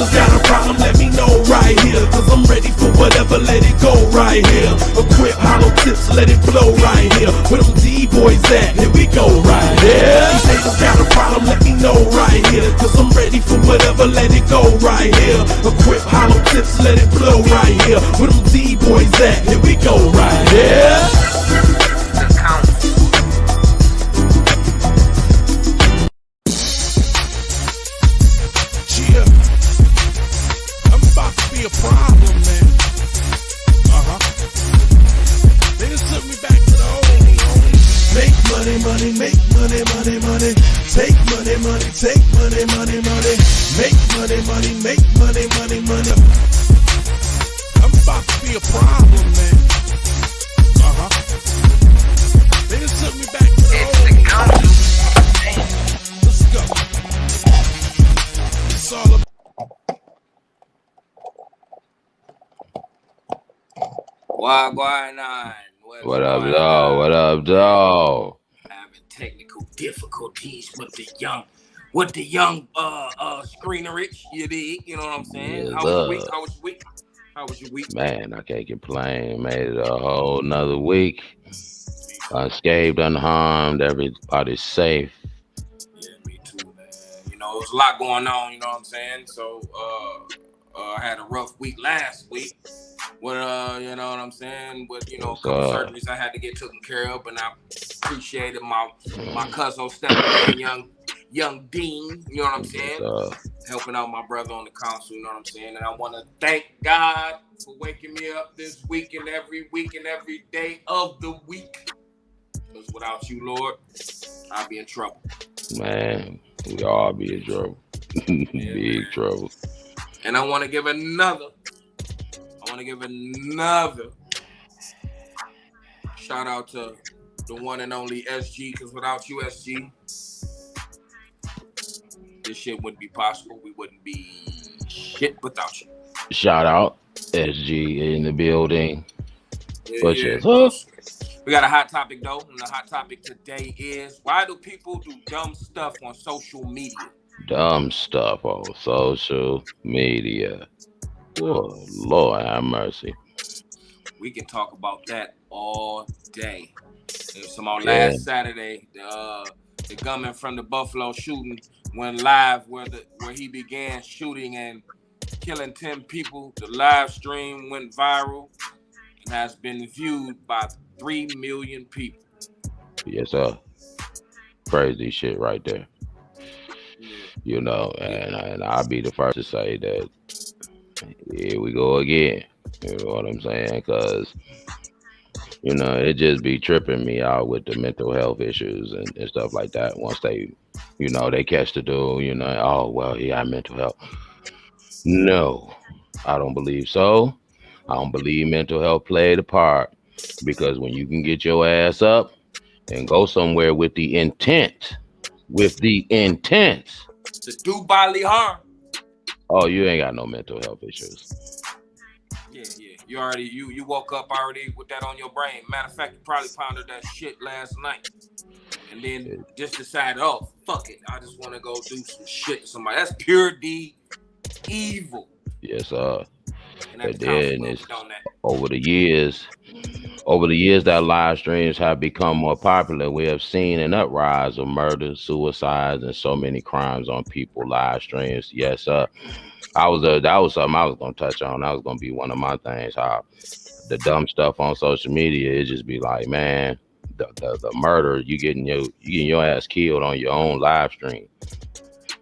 haters got a problem, let me know right here, cause I'm ready for whatever, let it go right here. Equip hollow tips, let it blow right here. Where them D-boys at? Here we go right here. These haters got a problem, let me know right here, cause I'm ready for whatever, let it go right here. Equip hollow tips, let it blow right here. Where them D-boys at? Here we go right here. The Counsel. Yeah, I'm about to be a problem, man. They just took me back to the old. Make money, money, make money, money, money. Take money, money, take money, money, money. Make money, money, make money, money, money. I'm about to be a problem, man. They just took me back to the It's the old. Counsel. Let's go. It's all about. What's going on? What up, dog? What up, dog? Having technical difficulties with the young screener rich, you dig? You know what I'm saying? Yes, How was your week? How was your week? How was your week? Man, I can't complain. Made it a whole nother week. Unscathed, unharmed. Everybody's safe. Yeah, me too, man. You know, there's a lot going on, you know what I'm saying? So I had a rough week last week. With you know what I'm saying? With, you know, a couple surgeries I had to get taken care of, and I appreciated my cousin stepping in, young Dean, you know what I'm saying? Helping out my brother on the council, you know what I'm saying? And I want to thank God for waking me up this week and every day of the week. Because without you, Lord, I'd be in trouble. Man, we all be in trouble. Big trouble. And I want to give another shout out to the one and only SG, because without you, SG, this shit wouldn't be possible. We wouldn't be shit without you. Shout out SG in the building. Yeah. We got a hot topic though, and the hot topic today is, why do people do dumb stuff on social media? Dumb stuff on social media. Oh, Lord have mercy. We can talk about that all day. Last Saturday, the gunman from the Buffalo shooting went live where he began shooting and killing 10 people. The live stream went viral and has been viewed by 3 million people. Yes, sir. Crazy shit right there. You know, and I'll be the first to say that here we go again. You know what I'm saying? Because, you know, it just be tripping me out with the mental health issues and stuff like that. Once they, you know, they catch the dude, you know, oh, well, he had mental health. No, I don't believe so. I don't believe mental health played a part, because when you can get your ass up and go somewhere with the intent to do bodily harm. Oh, you ain't got no mental health issues. Yeah. You woke up already with that on your brain. Matter of fact, you probably pondered that shit last night. And then just decided, oh, fuck it. I just want to go do some shit to somebody. That's pure D evil. Yes, sir. And then it's over the years, that live streams have become more popular. We have seen an uprise of murders, suicides, and so many crimes on people live streams. Yes, sir. That was something I was gonna touch on. That was gonna be one of my things. How the dumb stuff on social media, it just be like, man, the murder, you getting your ass killed on your own live stream.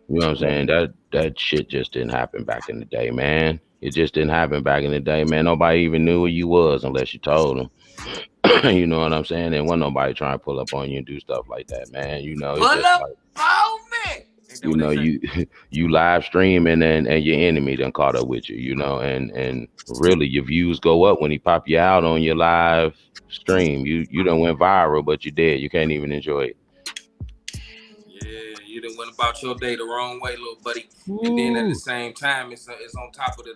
You know what I'm saying? That shit just didn't happen back in the day, man. It just didn't happen back in the day, man. Nobody even knew who you was unless you told them. You know what I'm saying? And wasn't nobody trying to pull up on you and do stuff like that, man. You know, it's pull just up like, on me. You know, you live streaming and your enemy done caught up with you, you know, and really your views go up when he pop you out on your live stream. You done went viral, but you dead. You can't even enjoy it. Yeah, you done went about your day the wrong way, little buddy. Ooh. And then at the same time, it's on top of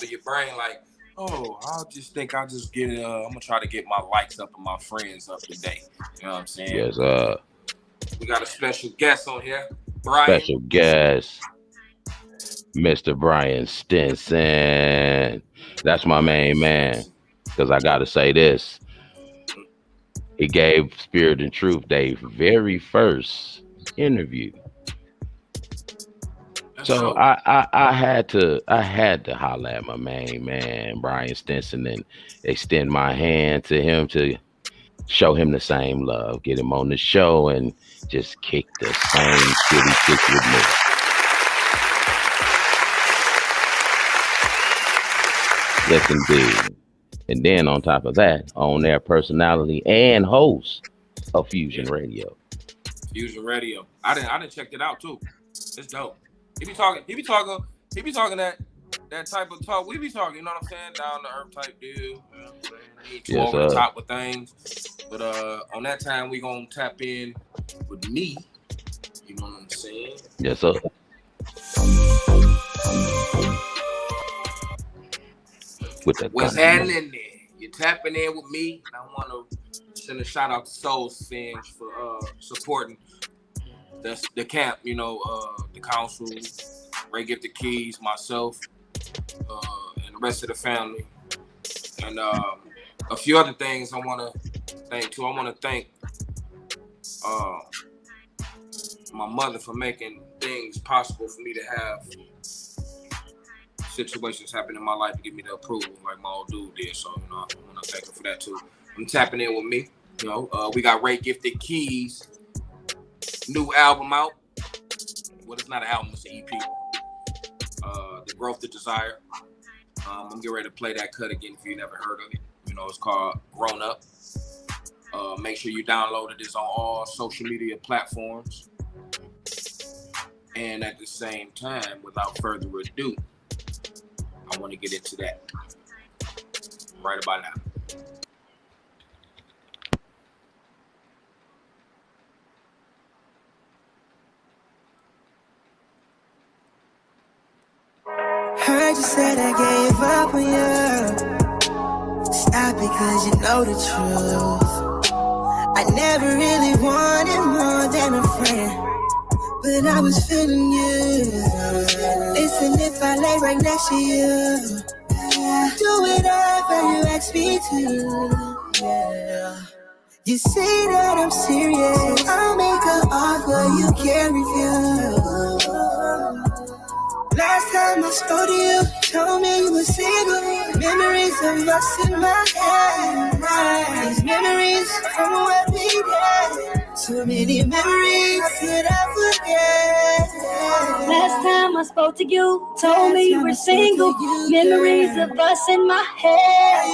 your brain, like, oh, I'll just get it. I'm gonna try to get my likes up and my friends up today. You know what I'm saying? Yes, we got a special guest on here, Brian. Special guest. Mr. Brian Stinson. That's my main man. Because I got to say this. He gave Spirit and Truth their very first interview. So I had to holler at my main man Brian Stinson and extend my hand to him to show him the same love, get him on the show and just kick the same shit he kicked with me. Yes, indeed. And then on top of that, on their personality and host of Fusion Radio. Fusion Radio. I didn't check it out too. It's dope. He be talking that type of talk. We be talking, you know what I'm saying? Down to earth type deal. You know what I'm saying? He ain't too over the top with things. But on that time we gonna tap in with me. You know what I'm saying? Yes, sir. With the what's happening there? You're tapping in with me, and I want to send a shout out to Soul Singe for supporting the camp. You know, the council, Ray Gift the Keys, myself, and the rest of the family, and a few other things I want to thank too. I want to thank my mother for making things possible for me to have situations happen in my life to give me the approval like my old dude did. So, you know, I want to thank her for that too. I'm tapping in with me. You know, we got Ray Gifted Keys, new album out. Well, it's not an album, it's an EP. The Growth, the Desire. I'm getting ready to play that cut again if you never heard of it. You know, it's called Grown Up. Make sure you download it. It's on all social media platforms. And at the same time, without further ado, I want to get into that right about now. Heard you said I gave up on you. Stop because you know the truth. I never really wanted more than a friend, but I was feeling you. Listen, if I lay right next to you, do whatever you ask me to. Yeah. You say that I'm serious, I'll make an offer you can't refuse. Last time I spoke to you, told me you were single. Memories of us in my head. These memories from what we did. So many memories, how could I forget? Last time I spoke to you, told me you were single. Memories of us in my head.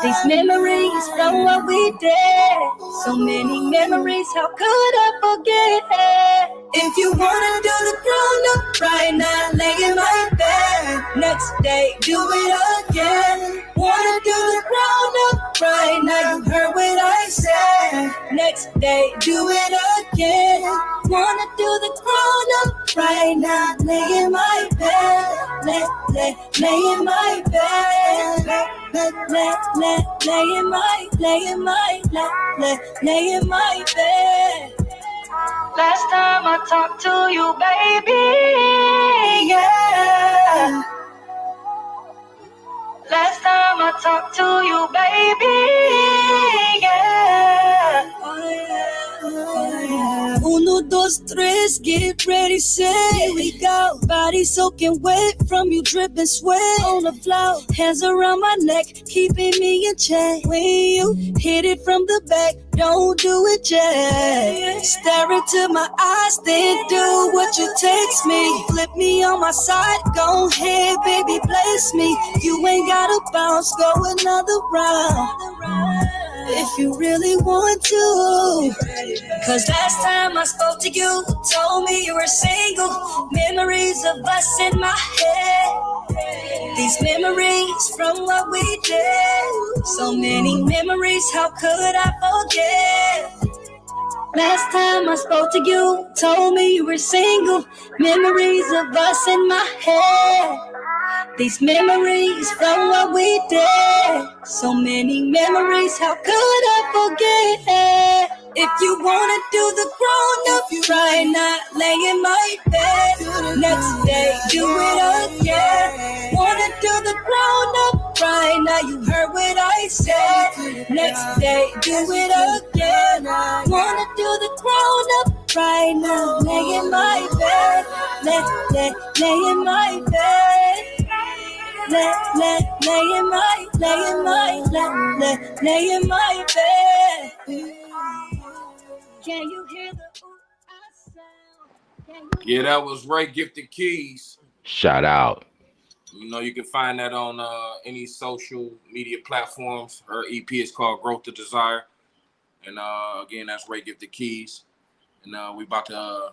These memories from what we did. So many memories, how could I forget? If you wanna do the ground up right now, lay in my bed. Next day, do it again. Wanna do the ground up right now, you heard what I said. Next day, do it again. Wanna do the ground up right now, lay in my bed. Lay in my bed. Lay in my bed. Last time I talked to you, baby, yeah. Last time I talked to you, baby, yeah. Uno, dos, tres, get ready, say here we go. Body soaking wet from you dripping sweat on the floor. Hands around my neck, keeping me in check. When you hit it from the back, don't do it yet. Stare into my eyes, then do what you text me. Flip me on my side, go ahead, baby, bless me. You ain't gotta bounce, go another round. If you really want to. Cause last time I spoke to you, told me you were single. Memories of us in my head. These memories from what we did. So many memories, how could I forget? Last time I spoke to you, told me you were single. Memories of us in my head. These memories from what we did. So many memories, how could I forget? If you wanna do the grown up right now, lay in my bed. Next day, do it again. Wanna do the grown up right now, you heard what I said. Next day, do it again. Wanna do the grown up right now, lay in my bed. Lay in my bed. Lay in my bed. Can you hear the sound? Yeah, that was Ray Gifted Keys. Shout out. You know, you can find that on any social media platforms. Her EP is called Growth to Desire. And again, that's Ray Gifted Keys. And we about to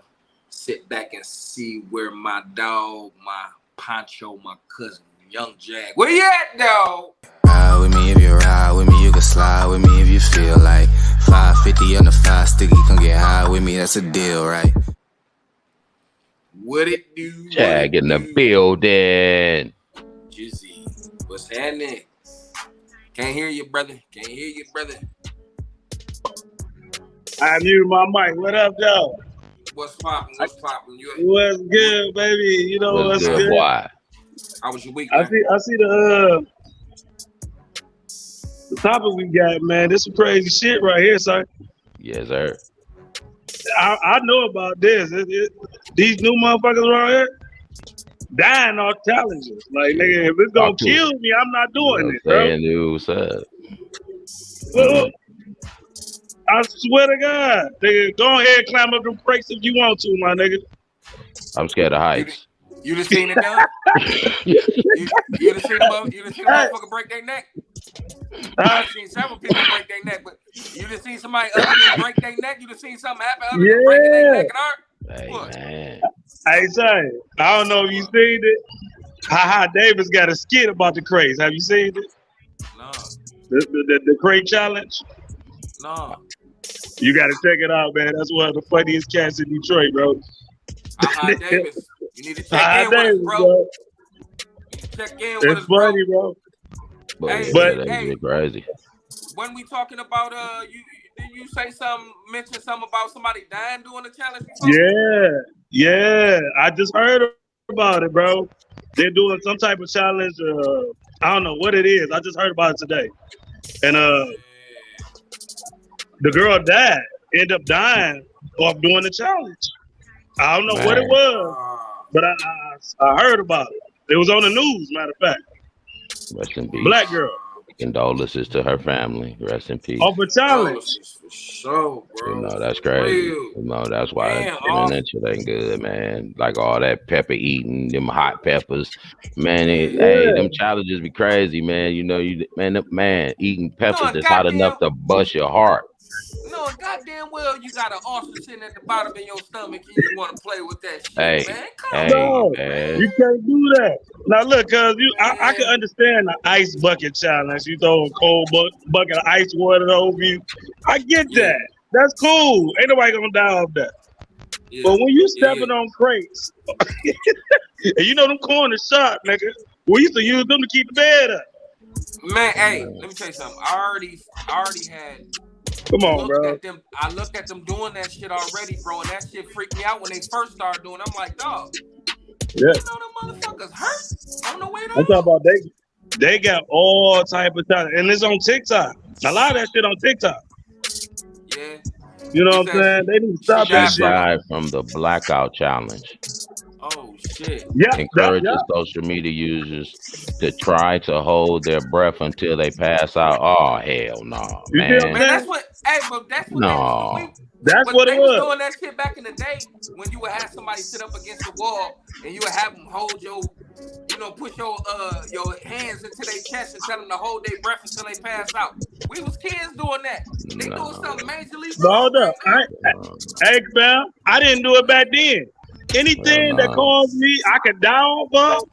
sit back and see where my dog, my Poncho, my cousin, Young Jag. Where you at, dog? Ride with me if you ride with me, you can slide with me if you feel like 550 on the 5 sticky, come get high with me, that's a deal, right? What it do? Jag in the building. Jizzy, what's happening? Can't hear you, brother. I muted my mic. What up, though? What's poppin'? What's good, baby? You know what's good? Why? How was your week? I see the topic we got, man. This some crazy shit right here, son. Yes, sir. I know about this. These new motherfuckers around here dying off challenges. Like, nigga, if it's gonna kill me, I'm not doing it, bro. Look, I swear to God, nigga, go ahead and climb up them brakes if you want to, my nigga. I'm scared of heights. You just seen it done? you just seen a motherfucker break their neck? I've seen several people break their neck, but you just seen somebody other than break their neck? You just seen something happen other than breaking their neck and art? Hey, what? Man. Hey, son, I don't know if you seen it. Haha Davis got a skit about the craze. Have you seen it? No. The crate challenge? No. You got to check it out, man. That's one of the funniest cats in Detroit, bro. Haha Davis. You need to check in with us, bro. Check in with us, bro. It's funny, bro. Hey, Crazy. When we talking about did you mention something about somebody dying doing the challenge before? Yeah. I just heard about it, bro. They're doing some type of challenge. I don't know what it is. I just heard about it today. And the girl died. Ended up dying off doing the challenge. I don't know what it was, but I heard about it. It was on the news, matter of fact. Rest in peace. Black girl. Condolences to her family. Rest in peace. Off a challenge. For sure, bro. You know, that's crazy. You know, that's why that shit ain't good, man. Like all that pepper eating, them hot peppers. Man, hey, them challenges be crazy, man. You know, man, eating peppers is not enough to bust your heart. No, goddamn well you got an ulcer sitting at the bottom of your stomach and you want to play with that shit, man. Come on, man. You can't do that. Now look, cause I can understand the ice bucket challenge. You throw a cold bucket of ice water over you. I get that. That's cool. Ain't nobody gonna die off that. Yeah. But when you stepping on crates, and you know them corners sharp, nigga. We used to use them to keep the bed up. Man, hey, let me tell you something. I already had. Come on, bro. I looked at them doing that shit already, bro, and that shit freaked me out when they first started doing it. I'm like, dog. Yeah. You know them motherfuckers hurt. I don't know where I'm talking about they got all type of talent, and it's on TikTok. A lot of that shit on TikTok. Yeah. You know what I'm saying? They need to stop that shit. Died from the blackout challenge. Oh shit. Yeah. Encourages social media users to try to hold their breath until they pass out. Oh hell no, man. Man, that's what. Hey, but that's what. No. That's what it was. They was doing that shit back in the day when you would have somebody sit up against the wall and you would have them hold your, push your hands into their chest and tell them to hold their breath until they pass out. We was kids doing that. They doing something majorly wrong. Hold up. Hey, fam, I didn't do it back then. Anything that caused me, I could die off of,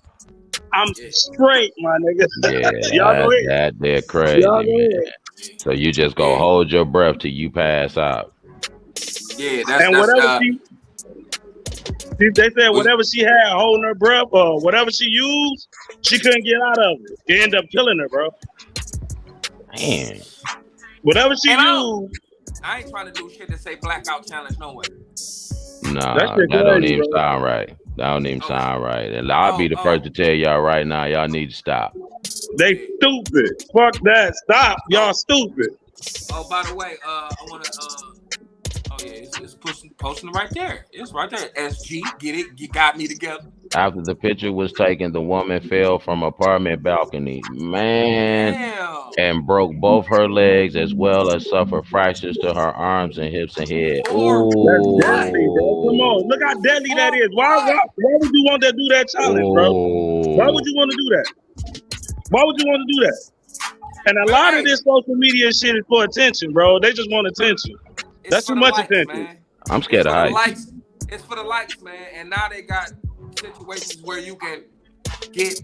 I'm straight, my nigga. Yeah, y'all go ahead. They're crazy, man. So you just go hold your breath till you pass out. Yeah, they said whatever she had holding her breath or whatever she used, she couldn't get out of it. It ended up killing her, bro. Man. Whatever she used, I ain't trying to do shit that say blackout challenge no way. Nah, that don't even sound right. That don't even sound right. And I'll be the first to tell y'all right now, y'all need to stop. They stupid. Fuck that. Stop. Y'all stupid. Oh, by the way, I wanna it's posting right there. It's right there. SG, get it? You got me together. After the picture was taken, the woman fell from apartment balcony, and broke both her legs as well as suffered fractures to her arms and hips and head. Ooh, that's deadly, bro. Come on, look how deadly that is. Why would you want to do that challenge, bro? Why would you want to do that? Why would you want to do that? And a lot of this social media shit is for attention, bro. They just want attention. That's too much attention. Man. I'm scared of heights. It's for the likes, man. And now they got situations where you can get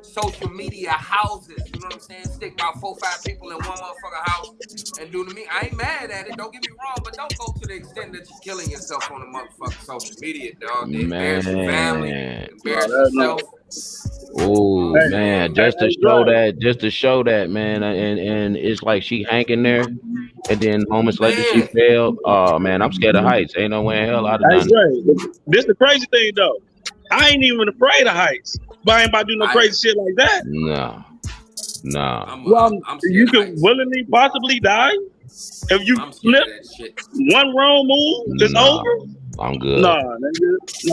social media houses. You know what I'm saying? Stick about 4 or 5 people in one motherfucking house and do to me. I ain't mad at it. Don't get me wrong, but don't go to the extent that you're killing yourself on the motherfucking social media, dog. They embarrass your family, embarrass yourself. Oh man, just to show that, man, and it's like she hanging there, and then moments later she fell. Oh man, I'm scared of heights. Ain't no way in hell I'd have done it. This the crazy thing though. I ain't even afraid of heights, but I ain't about to do no crazy shit like that. No. I'm you can willingly possibly die if you flip one wrong move. It's over. I'm good. No,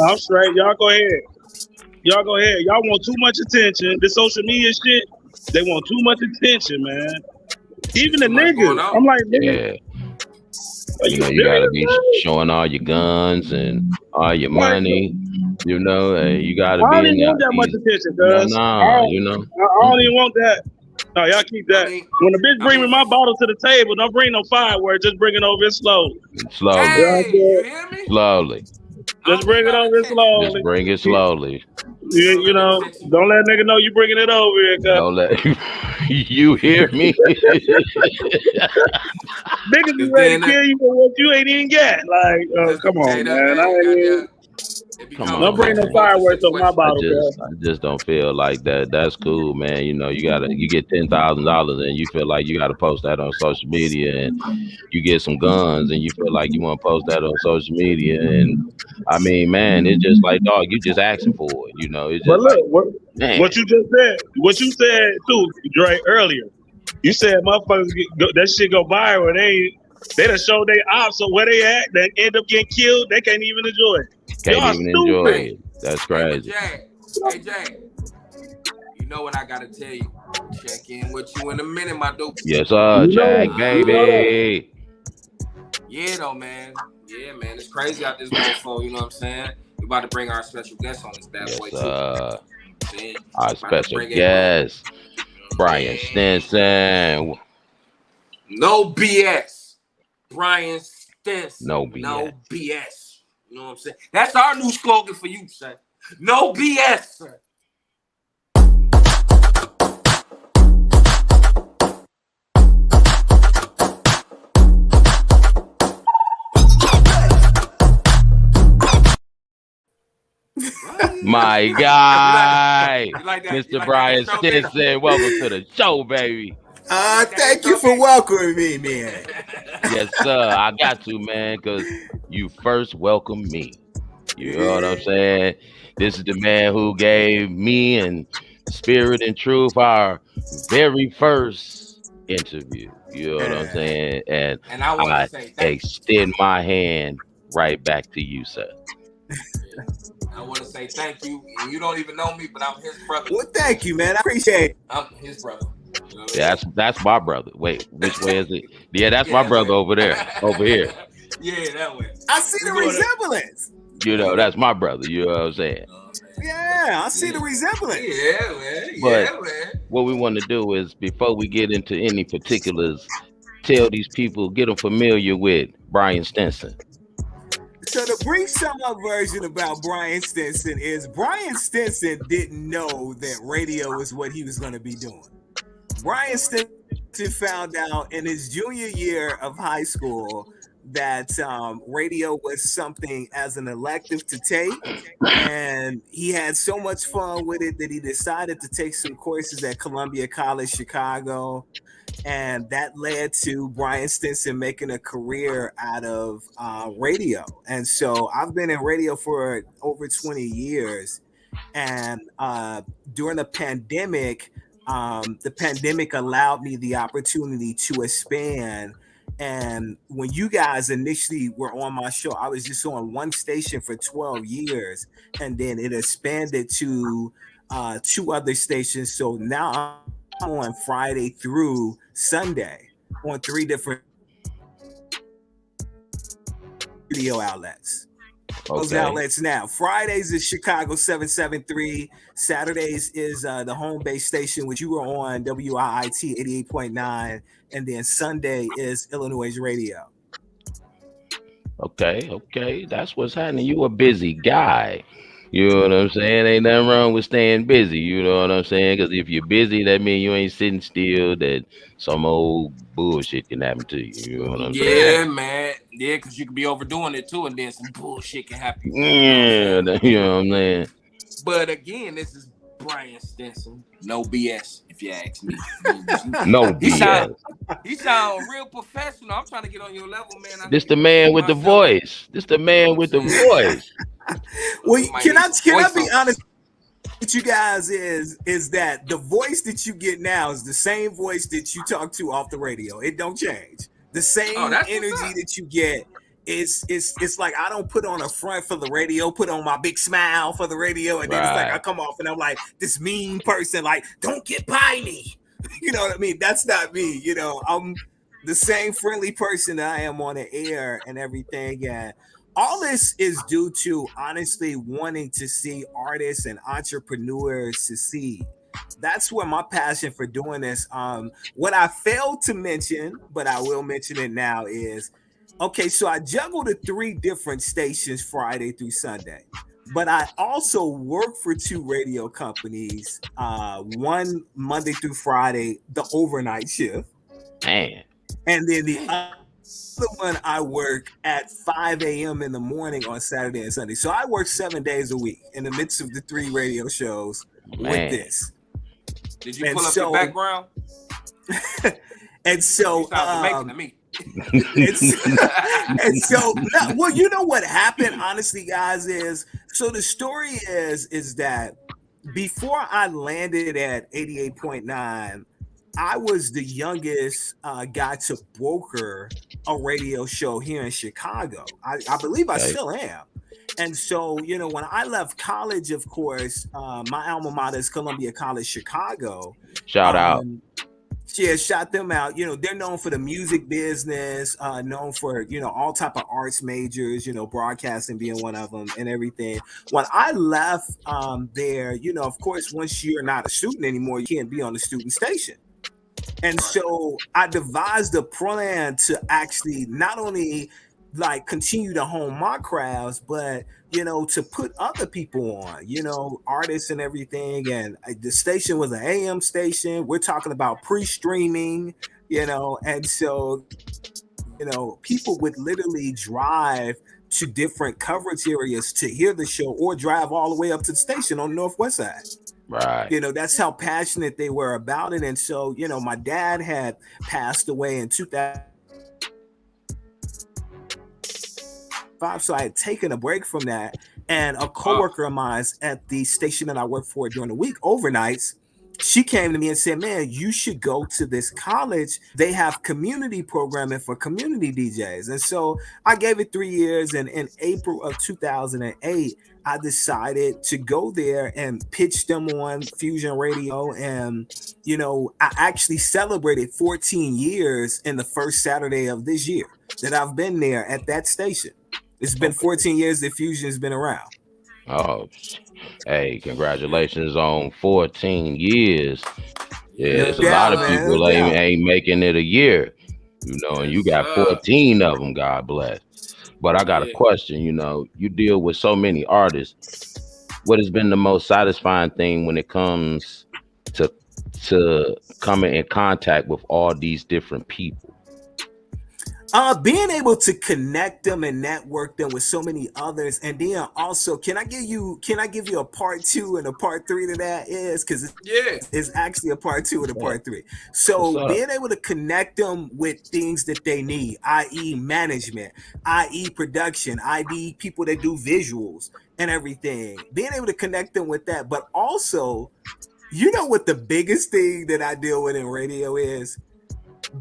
I'm straight. Y'all go ahead. Y'all want too much attention. The social media shit, they want too much attention, man. Even the niggas. I'm like, nigga. Yeah. You gotta be showing all your guns and all your money. You know, you gotta be. I don't even want that much attention, cuz. I don't even want that. No, y'all keep that. When a bitch bring me my bottle to the table, don't bring no fireworks. Just bring it over slowly. Hey, you hear me? Slowly. Just bring it over slowly. Just bring it slowly. You know, don't let a nigga know you bringing it over here. Don't let you hear me. Niggas be ready to kill you for what you ain't even get. Like, come on, man. Don't bring no fireworks on my bottle. I just don't feel like that. That's cool, man. You know, you get $10,000 and you feel like you gotta post that on social media, and you get some guns and you feel like you want to post that on social media. And I mean, man, it's just like, dog, you just asking for it. You know, it's just. But look, what you just said, what you said too, Dre, earlier. You said motherfuckers that shit go viral. They done show they ops, so where they at, they end up getting killed. They can't even enjoy it. Can't even enjoy it. That's crazy. Hey, Jay, you know what I gotta tell you. Check in with you in a minute, my dude. Yes, sir, Jack, baby. Yeah, though, man. Yeah, man. It's crazy out this motherfucker, you know what I'm saying? We about to bring our special guest on this bad boy, too. Our special guest, Brian Stinson. No BS. Brian Stinson. No BS. No BS. You know what I'm saying? That's our new slogan for you, sir. No BS, sir. My guy, Mr. Brian Stinson, welcome to the show, baby. Thank you for welcoming me, man. Yes, sir. I got to, man, because you first welcomed me. You know what I'm saying? This is the man who gave me and Spirit and Truth our very first interview. You know what I'm saying? And I want to say extend my hand right back to you, sir. I want to say thank you. You don't even know me, but I'm his brother. Well, thank you, man. I appreciate it. I'm his brother. You know that's my brother. Wait, which way is it? Yeah, that's my brother over there. Over here. Yeah, that way. I see the resemblance. You know, that's my brother. You know what I'm saying? Yeah, I see the resemblance. Yeah, man. But what we want to do is, before we get into any particulars, tell these people, get them familiar with Brian Stinson. So the brief sum up version about Brian Stinson is Brian Stinson didn't know that radio is what he was going to be doing. Brian Stinson found out in his junior year of high school that radio was something as an elective to take, and he had so much fun with it that he decided to take some courses at Columbia College Chicago, and that led to Brian Stinson making a career out of radio. And so I've been in radio for over 20 years. And during the pandemic allowed me the opportunity to expand. And when you guys initially were on my show, I was just on one station for 12 years, and then it expanded to 2 other stations. So now I'm on Friday through Sunday on 3 different radio outlets. Those outlets now. Fridays is Chicago 773. Saturdays is the home base station, which you were on WIIT 88.9. And then Sunday is Illinois Radio. Okay. That's what's happening. You a busy guy. You know what I'm saying? Ain't nothing wrong with staying busy. You know what I'm saying? Because if you're busy, that means you ain't sitting still. That some old bullshit can happen to you. You know what I'm saying? Yeah, man. Yeah, because you could be overdoing it too, and then some bullshit can happen. Yeah, you know what I'm saying? But again, this is Brian Stinson. No BS, if you ask me. No BS. He sound real professional. I'm trying to get on your level, man. This the man with the voice. This the man with the voice. Well, can I be honest with you guys? Is that the voice that you get now is the same voice that you talk to off the radio? It don't change. The same energy that you get. It's like I don't put on a front for the radio, put on my big smile for the radio, and then it's like I come off and I'm like this mean person, like don't get by me. You know what I mean? That's not me. You know, I'm the same friendly person that I am on the air and everything. And all this is due to honestly wanting to see artists and entrepreneurs succeed. That's where my passion for doing this. What I failed to mention, but I will mention it now, is okay. So I juggle the 3 different stations Friday through Sunday, but I also work for 2 radio companies. One Monday through Friday, the overnight shift, man, and then the other one I work at 5 a.m. in the morning on Saturday and Sunday. So I work 7 days a week in the midst of the 3 radio shows with this. Did you pull up your background? And so, you sound Jamaican to me. and so, well, you know what happened, honestly, guys, is so the story is that before I landed at 88.9, I was the youngest guy to broker a radio show here in Chicago. I believe I still am. And so, you know, when I left college, of course, my alma mater is Columbia College Chicago. Shout out. Yeah, shout them out. You know, they're known for the music business, known for, you know, all type of arts majors, you know, broadcasting being one of them and everything. When I left there, you know, of course, once you're not a student anymore, you can't be on the student station. And so I devised a plan to actually not only like continue to hone my crafts, but, you know, to put other people on, you know, artists and everything. And the station was an AM station. We're talking about pre-streaming, you know, and so, you know, people would literally drive to different coverage areas to hear the show or drive all the way up to the station on the Northwest side. Right. You know, that's how passionate they were about it. And so, you know, my dad had passed away in 2005. So I had taken a break from that. And a coworker of mine at the station that I worked for during the week, overnights, she came to me and said, man, you should go to this college. They have community programming for community DJs. And so I gave it 3 years. And in April of 2008, I decided to go there and pitch them on Fusion Radio. And, you know, I actually celebrated 14 years in the first Saturday of this year that I've been there at that station. It's been 14 years that Fusion has been around. Oh, hey, congratulations on 14 years. Yeah, there's a lot of people ain't making it a year, you know, and you got 14 of them, God bless. But I got a question, you know, you deal with so many artists. What has been the most satisfying thing when it comes to coming in contact with all these different people? Being able to connect them and network them with so many others, and then also, can I give you a part 2 and a part 3 to that? Is because it's actually a part 2 and a part 3. So being able to connect them with things that they need, i.e. management, i.e. production, i.e. people that do visuals and everything, being able to connect them with that, but also, you know what the biggest thing that I deal with in radio is?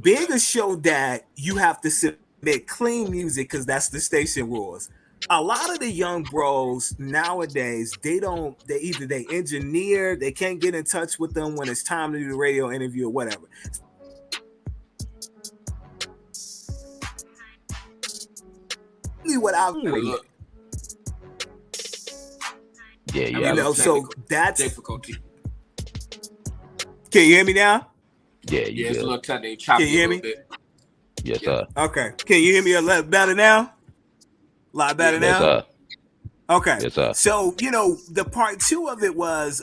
Being a show that you have to submit clean music because that's the station rules. A lot of the young bros nowadays, they either they engineer, they can't get in touch with them when it's time to do the radio interview or whatever. What I've so that's difficulty. Can you hear me now? Yeah, it's a little technical. Can you hear me? Yes, sir. Okay. Can you hear me a lot better now? A lot better now? Yes, sir. Okay. Yes, sir. So, the part 2 of it was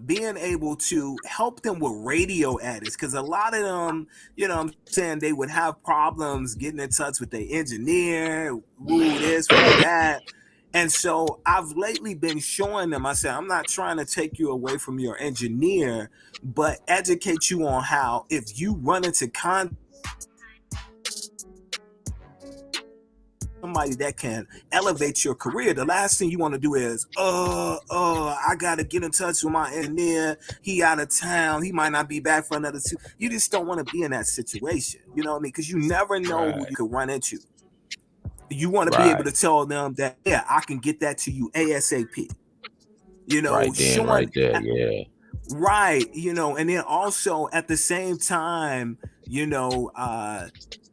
being able to help them with radio edits, because a lot of them, I'm saying, they would have problems getting in touch with their engineer, woo this, woo that. And so I've lately been showing them, I said, I'm not trying to take you away from your engineer, but educate you on how, if you run into somebody that can elevate your career, the last thing you want to do is, I got to get in touch with my engineer. He out of town. He might not be back for another 2. You just don't want to be in that situation. You know what I mean? Because you never know who you could run into. You want to be able to tell them that, yeah, I can get that to you ASAP. Right then, right there, yeah. Right, and then also at the same time,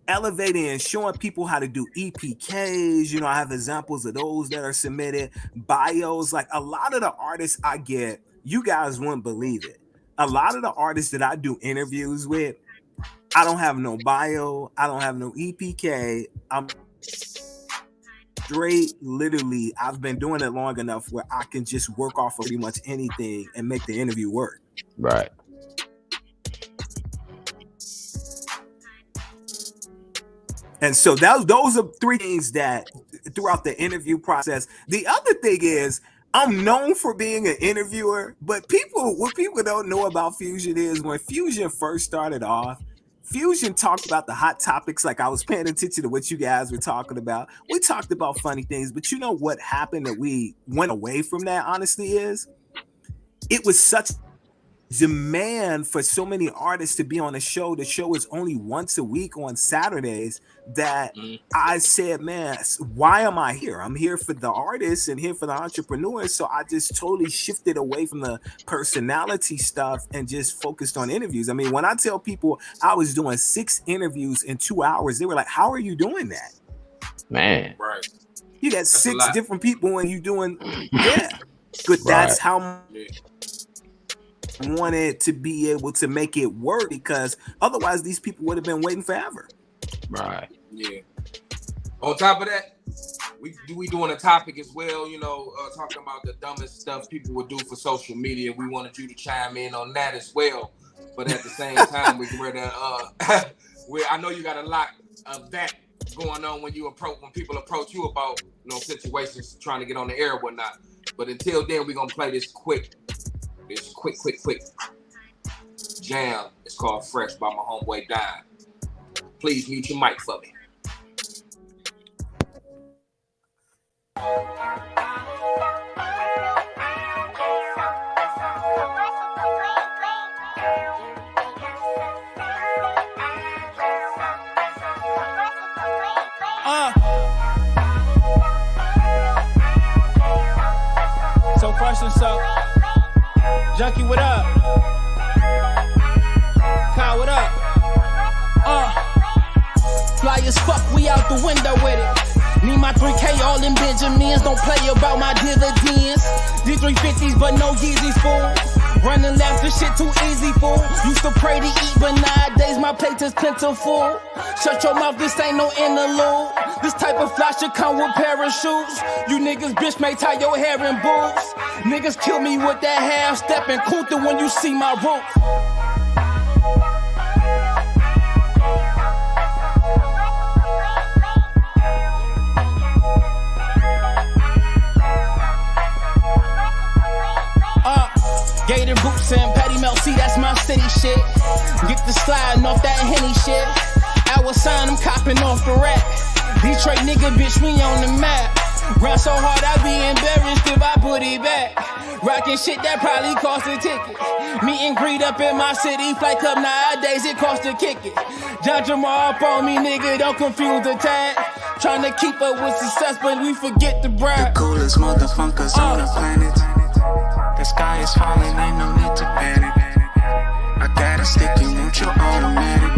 elevating and showing people how to do EPKs. I have examples of those that are submitted, bios. Like a lot of the artists I get, you guys wouldn't believe it. A lot of the artists that I do interviews with, I don't have no bio, I don't have no EPK. I'm straight, literally, I've been doing it long enough where I can just work off of pretty much anything and make the interview work. Right. And so those are 3 things that throughout the interview process. The other thing is, I'm known for being an interviewer, but what people don't know about Fusion is when Fusion first started off, Fusion talked about the hot topics. Like I was paying attention to what you guys were talking about. We talked about funny things, but you know what happened that we went away from that, honestly, is it was such demand for so many artists to be on a show. The show is only once a week on Saturdays that I said, man, why am I here? I'm here for the artists and here for the entrepreneurs. So I just totally shifted away from the personality stuff and just focused on interviews. I mean, when I tell people I was doing 6 interviews in 2 hours, they were like, how are you doing that? Man. Right. You got 6 different people and you doing, but that's how I wanted to be able to make it work, because otherwise these people would have been waiting forever. Right. Yeah. On top of that, we doing a topic as well, talking about the dumbest stuff people would do for social media. We wanted you to chime in on that as well. But at the same time, I know you got a lot of that going on when people approach you about situations trying to get on the air or whatnot. But until then, we're gonna play this quick jam. It's called Fresh by my homeboy Dime. Please mute your mic for me. So fresh and so Junkie, what up? Kyle, what up? Fly as fuck, we out the window with it. Need my 3K all in Benjamins. Don't play about my dividends. D350s, but no Yeezys, fool. Running laps, this shit too easy, fool. Used to pray to eat, but nowadays my plate is plentiful. Shut your mouth, this ain't no interlude. This type of fly should come with parachutes. You niggas bitch may tie your hair in boots. Niggas kill me with that half step and Kuta when you see my roof. Saying Patty Mel, see, that's my city shit. Get the sliding off that Henny shit. Our sign, I'm copping off the rack. Detroit nigga, bitch, we on the map. Run so hard, I be embarrassed if I put it back. Rockin' shit that probably cost a ticket. Meet and greet up in my city. Flight Club nowadays, it cost to kick it. John Jamal up on me, nigga, don't confuse the tag. Tryna keep up with success, but we forget the brag. The coolest motherfuckers on the planet. The sky is falling, ain't no need to panic. I got a sticky, want your automatic.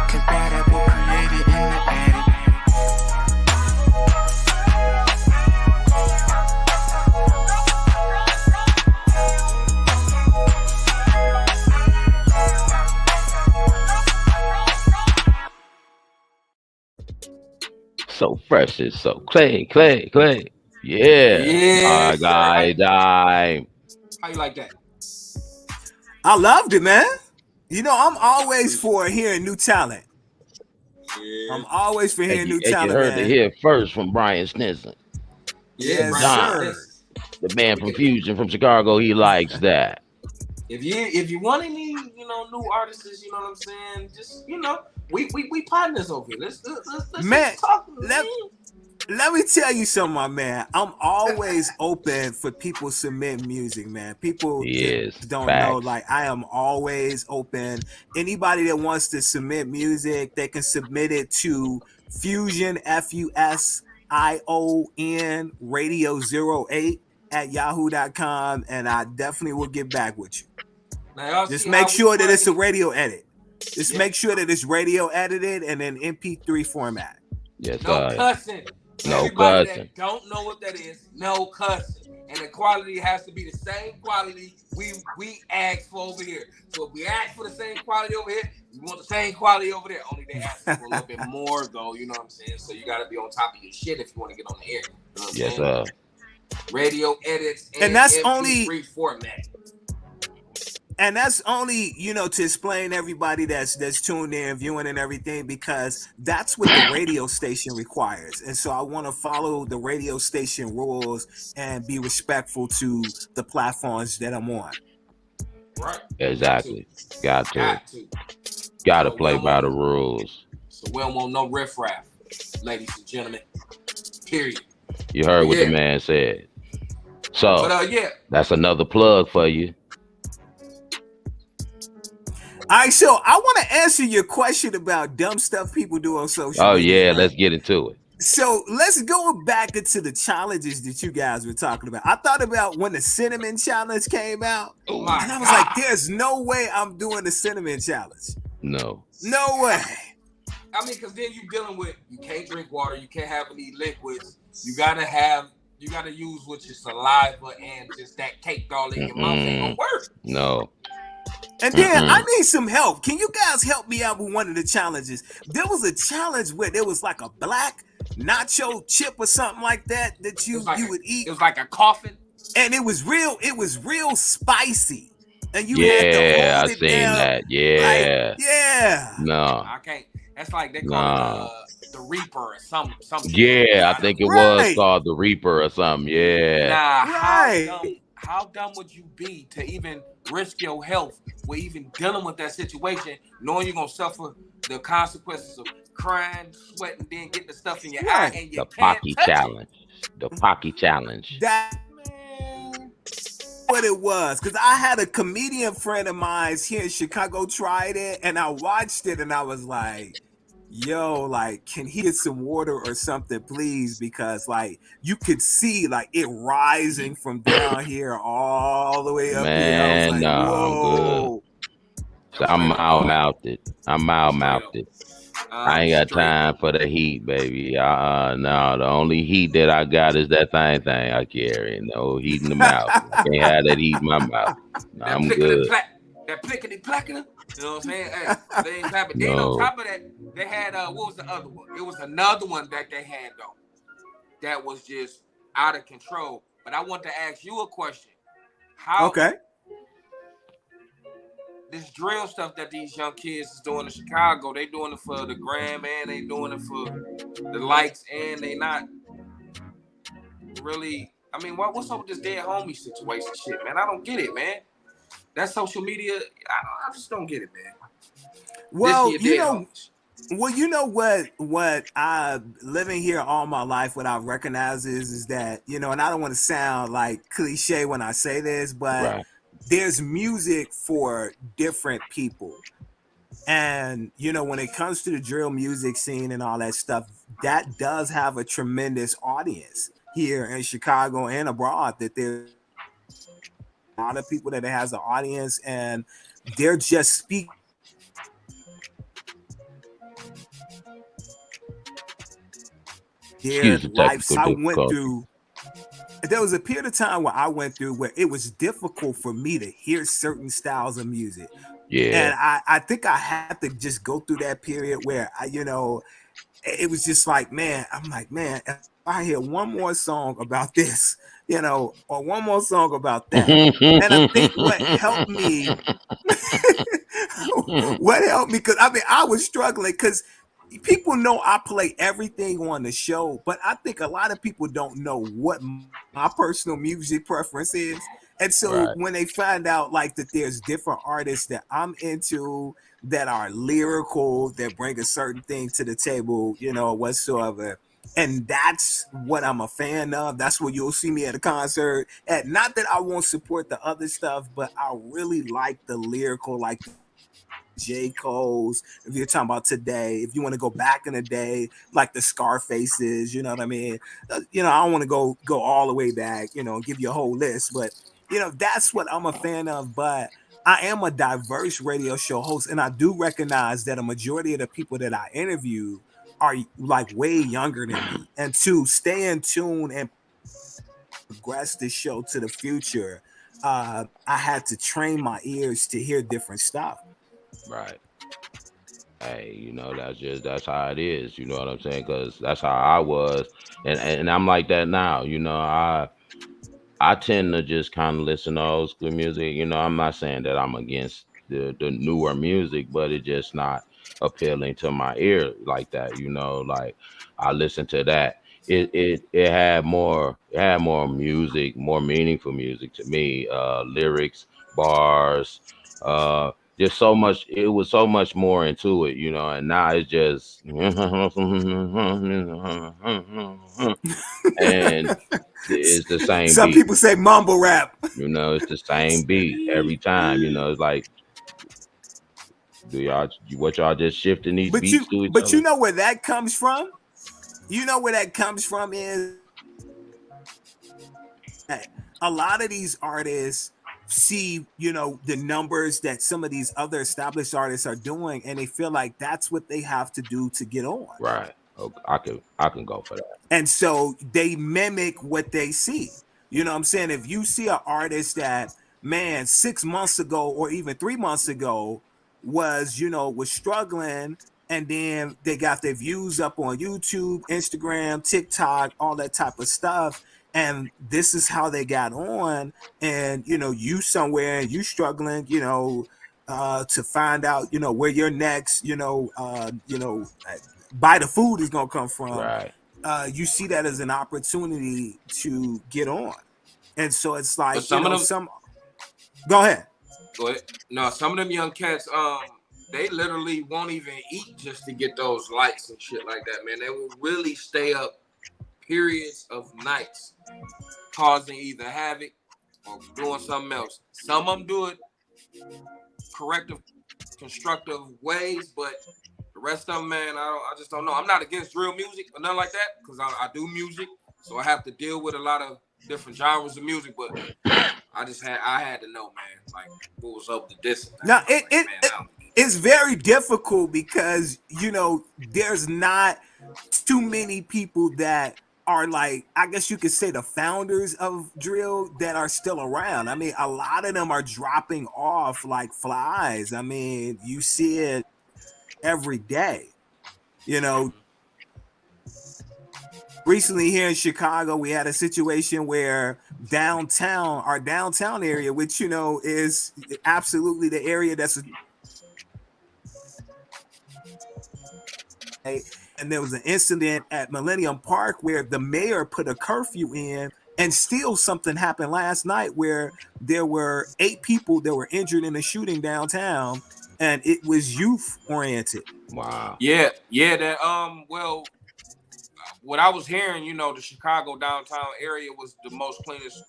Compatible, created in the attic. So fresh, it's so clay. Yeah. Yeah, Die. How you like that? I loved it, man. You know, I'm always for hearing new talent. Yeah. I'm always for hearing new You talent, heard man. it here first from Brian Stinson. Yes, Brian. sir. The man from Fusion from Chicago, he likes that. If you want any, new artists, you know what I'm saying? Just, we partners over here. Let's Man, just talk. Let me tell you something, my man. I'm always open for people to submit music, man. People just don't know. Like, I am always open. Anybody that wants to submit music, they can submit it to Fusion, FUSION Radio 08 at yahoo.com, and I definitely will get back with you. Now, just make sure that it's a radio edit. Just make sure that it's radio edited and in MP3 format. Yes, no cussing. No Everybody cussing. that don't know what that is, no cussing. And the quality has to be the same quality we ask for over here. So if we ask for the same quality over here, we want the same quality over there. Only they ask for a little bit more, though. You know what I'm saying? So you got to be on top of your shit if you want to get on the air. You know what I'm Yes, saying? Radio edits and that's MP3 only format. And that's only, to explain everybody that's tuned in, viewing and everything, because that's what the radio station requires. And so I want to follow the radio station rules and be respectful to the platforms that I'm on. Right. Exactly. Got to play by the rules. So we don't want no riffraff, ladies and gentlemen. Period. You heard what the man said. So that's another plug for you. All right, so I want to answer your question about dumb stuff people do on social media. Oh, yeah, let's get into it. So let's go back into the challenges that you guys were talking about. I thought about when the cinnamon challenge came out, and I was like, there's no way I'm doing the cinnamon challenge. No way. I mean, because then you're dealing with, you can't drink water, you can't have any liquids, you gotta use with your saliva and just that cake all in your mouth ain't gonna work. No. And then I need some help. Can you guys help me out with one of the challenges? There was a challenge where there was like a black nacho chip or something like that you would eat. It was like a coffin. And it was real spicy. And you had to hold it down. That. Yeah. No. I can't. That's like they call it the Reaper or something. Yeah, I think it was called the Reaper or something. Yeah. How dumb would you be to even risk your health with even dealing with that situation, knowing you're gonna suffer the consequences of crying, sweating, then get the stuff in your eye and you can't touch challenge. The Pocky challenge. That's what it was, because I had a comedian friend of mine here in Chicago tried it, and I watched it, and I was like, yo, like, can he get some water or something, please? Because like you could see like it rising from down here all the way up here. I was like, whoa. So I'm mild-mouthed. I ain't got time for the heat, baby. No, the only heat that I got is that thing I carry. No heat in the mouth. I can't have that heat in my mouth. No, I'm good. That plickety-plackety. You know what I'm saying? Hey, they ain't happy. Then on top of that, they had what was the other one? It was another one that they had though. That was just out of control. But I want to ask you a question. This drill stuff that these young kids is doing in Chicago, they doing it for the gram and they doing it for the likes, and they not really. I mean, what's up with this dead homie situation shit, man? I don't get it, man. that social media, I just don't get it, man. Well, you know what I living here all my life, what I recognize is that, you know, and I don't want to sound like cliche when I say this, but there's music for different people. And, you know, when it comes to the drill music scene and all that stuff, that does have a tremendous audience here in Chicago and abroad, that there's a lot of people that it has an audience, and they're just speaking their lives. I went through, there was a period of time where I went through where it was difficult for me to hear certain styles of music. And I think I had to just go through that period where you know, it was just like, man, I'm like, man, if I hear one more song about this, you know, or one more song about that. And I think what helped me, because I mean, I was struggling because people know I play everything on the show, but I think a lot of people don't know what my personal music preference is. And so when they find out like that there's different artists that I'm into that are lyrical, that bring a certain thing to the table, you know, whatsoever. And that's what I'm a fan of. That's what you'll see me at a concert. And not that I won't support the other stuff, but I really like the lyrical, like J. Cole's, if you're talking about today, if you want to go back in the day, like the Scarfaces, you know what I mean? You know, I don't want to go all the way back, you know, give you a whole list, but you know, that's what I'm a fan of. But I am a diverse radio show host, and I do recognize that a majority of the people that I interview are like way younger than me. And to stay in tune and progress this show to the future, I had to train my ears to hear different stuff. Right. Hey, you know, that's how it is. You know what I'm saying? Because that's how I was, and I'm like that now. You know, I tend to just kind of listen to old school music. You know, I'm not saying that I'm against the newer music, but it's just not appealing to my ear like that. You know, like I listen to that. It had more music, more meaningful music to me. Lyrics, bars, just so much. It was so much more into it, you know. And now it's just and it's the same Some beat. people say mumble rap. You know, it's the same beat every time. You know, it's like, what y'all just shifting these beats to each other? But you know where that comes from? You know where that comes from is that a lot of these artists see, you know, the numbers that some of these other established artists are doing, and they feel like that's what they have to do to get on. Right. Okay, I can go for that. And so they mimic what they see. You know what I'm saying? If you see an artist that, man, 6 months ago or even 3 months ago was, you know, was struggling, and then they got their views up on YouTube, Instagram, TikTok, all that type of stuff, and this is how they got on, and, you know, you somewhere, you struggling, you know, to find out, you know, where your next, buy the food is gonna come from. Right. You see that as an opportunity to get on, and so it's like, some you know, of them. Go ahead. No, some of them young cats, they literally won't even eat just to get those likes and shit like that, man. They will really stay up periods of nights, causing either havoc or doing something else. Some of them do it corrective, constructive ways, but the rest of them, man, I just don't know. I'm not against real music or nothing like that, because I do music, so I have to deal with a lot of different genres of music. But I had to know, man, like what was up with this. Now it's very difficult because, you know, there's not too many people that are like, I guess you could say, the founders of drill that are still around. I mean, a lot of them are dropping off like flies. I mean, you see it every day, you know. Recently here in Chicago, we had a situation where our downtown area, which, you know, is absolutely the area that's, and there was an incident at Millennium Park where the mayor put a curfew in And still something happened last night where there were 8 people that were injured in a shooting downtown, and it was youth oriented. Wow. Yeah. That well, what I was hearing, the Chicago downtown area was the most cleanest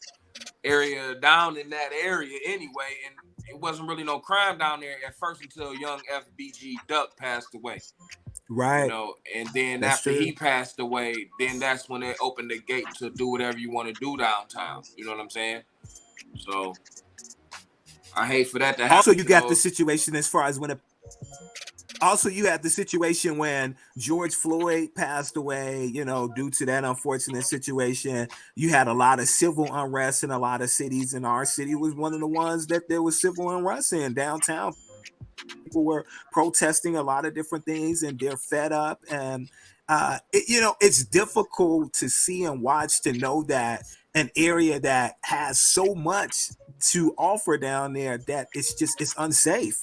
area down in that area anyway, and it wasn't really no crime down there at first until young FBG Duck passed away. Right. And then That's after true. he passed away, then that's when they opened the gate to do whatever you want to do downtown. You know what I'm saying? So I hate for that to happen. Also, you got the situation as far as when also you had the situation when George Floyd passed away, due to that unfortunate situation. You had a lot of civil unrest in a lot of cities, and our city was one of the ones that there was civil unrest in downtown. People were protesting a lot of different things, and they're fed up. And it's difficult to see and watch to know that an area that has so much to offer down there that it's unsafe.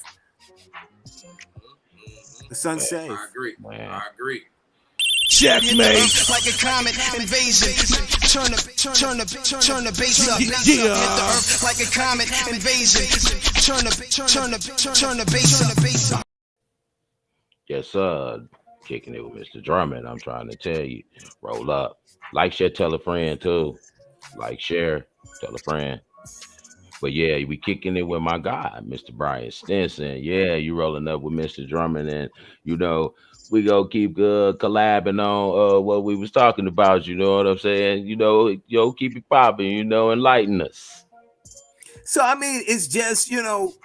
It's unsafe. I agree. Man. I agree. Checkmate. Like a comet invasion. Turn the bass up. Yeah. Hit the earth like a comet invasion. Turn the bass up. Yes, sir. Kicking it with Mr. Drummond. I'm trying to tell you. Roll up. Like, share, tell a friend too. Like, share, tell a friend. But yeah, we kicking it with my guy, Mr. Brian Stinson. Yeah, you rolling up with Mr. Drummond, and we go keep collabing on what we was talking about. You know what I'm saying? Keep it popping. Enlighten us. So I mean, it's just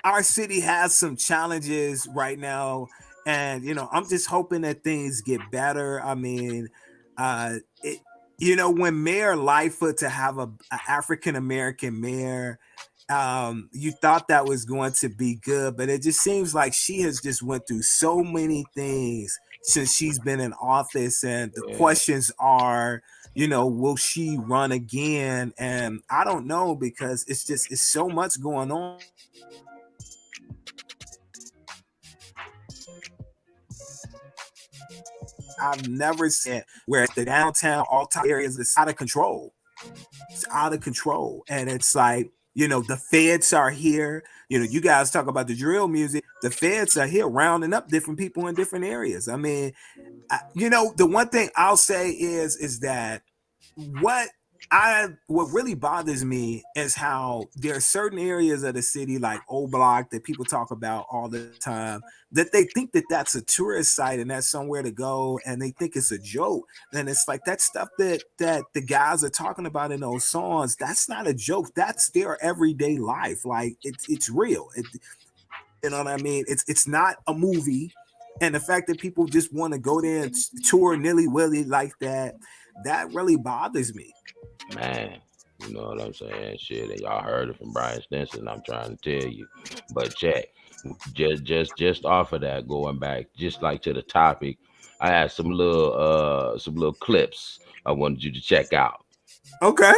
our city has some challenges right now, and I'm just hoping that things get better. I mean, when Mayor Lightfoot to have a African American mayor. You thought that was going to be good, but it just seems like she has just went through so many things since she's been in office, and the questions are, will she run again? And I don't know, because it's so much going on. I've never seen where the downtown all top areas is out of control. It's out of control, and it's like, the feds are here. You guys talk about the drill music. The feds are here rounding up different people in different areas. I mean, the one thing I'll say is that what really bothers me is how there are certain areas of the city, like Old Block, that people talk about all the time, that they think that that's a tourist site and that's somewhere to go, and they think it's a joke. And it's like that stuff that the guys are talking about in those songs. That's not a joke. That's their everyday life. Like it's real. You know what I mean? It's not a movie. And the fact that people just want to go there and tour nilly-willy like that really bothers me. Man, you know what I'm saying? Shit, and y'all heard it from Brian Stinson. I'm trying to tell you. But check, just off of that, going back, just like to the topic, I had some little clips I wanted you to check out. Okay.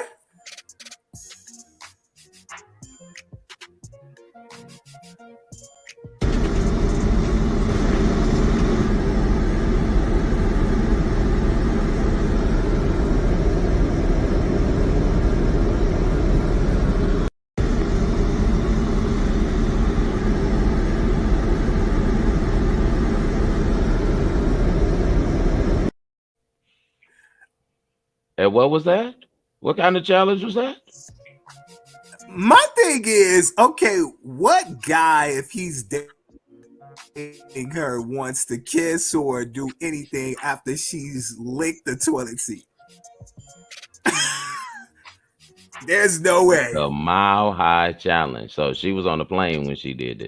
And what was that? What kind of challenge was that? My thing is, okay, what guy, if he's dating her, wants to kiss or do anything after she's licked the toilet seat? There's no way. The Mile High Challenge. So she was on the plane when she did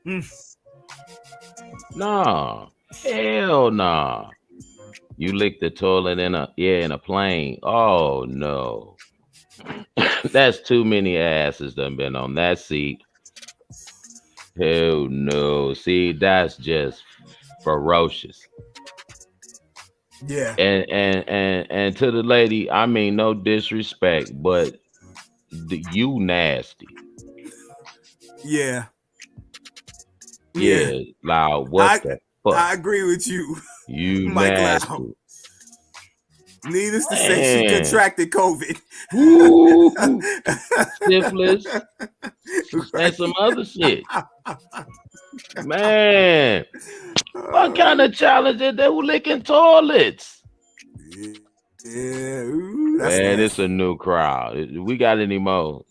this. No, hell no. You licked the toilet in a plane. Oh no. That's too many asses done been on that seat. Hell no. See, that's just ferocious. Yeah. And to the lady, I mean, no disrespect, but you nasty. Yeah. Yeah. Loud. What the fuck? I agree with you. You Mike nasty. Loud. Needless to say, she contracted COVID. Ooh, syphilis, and some other shit. Man, what kind of challenge is they were licking toilets? Yeah, ooh, that's Man, nasty. it's a new crowd. We got any more?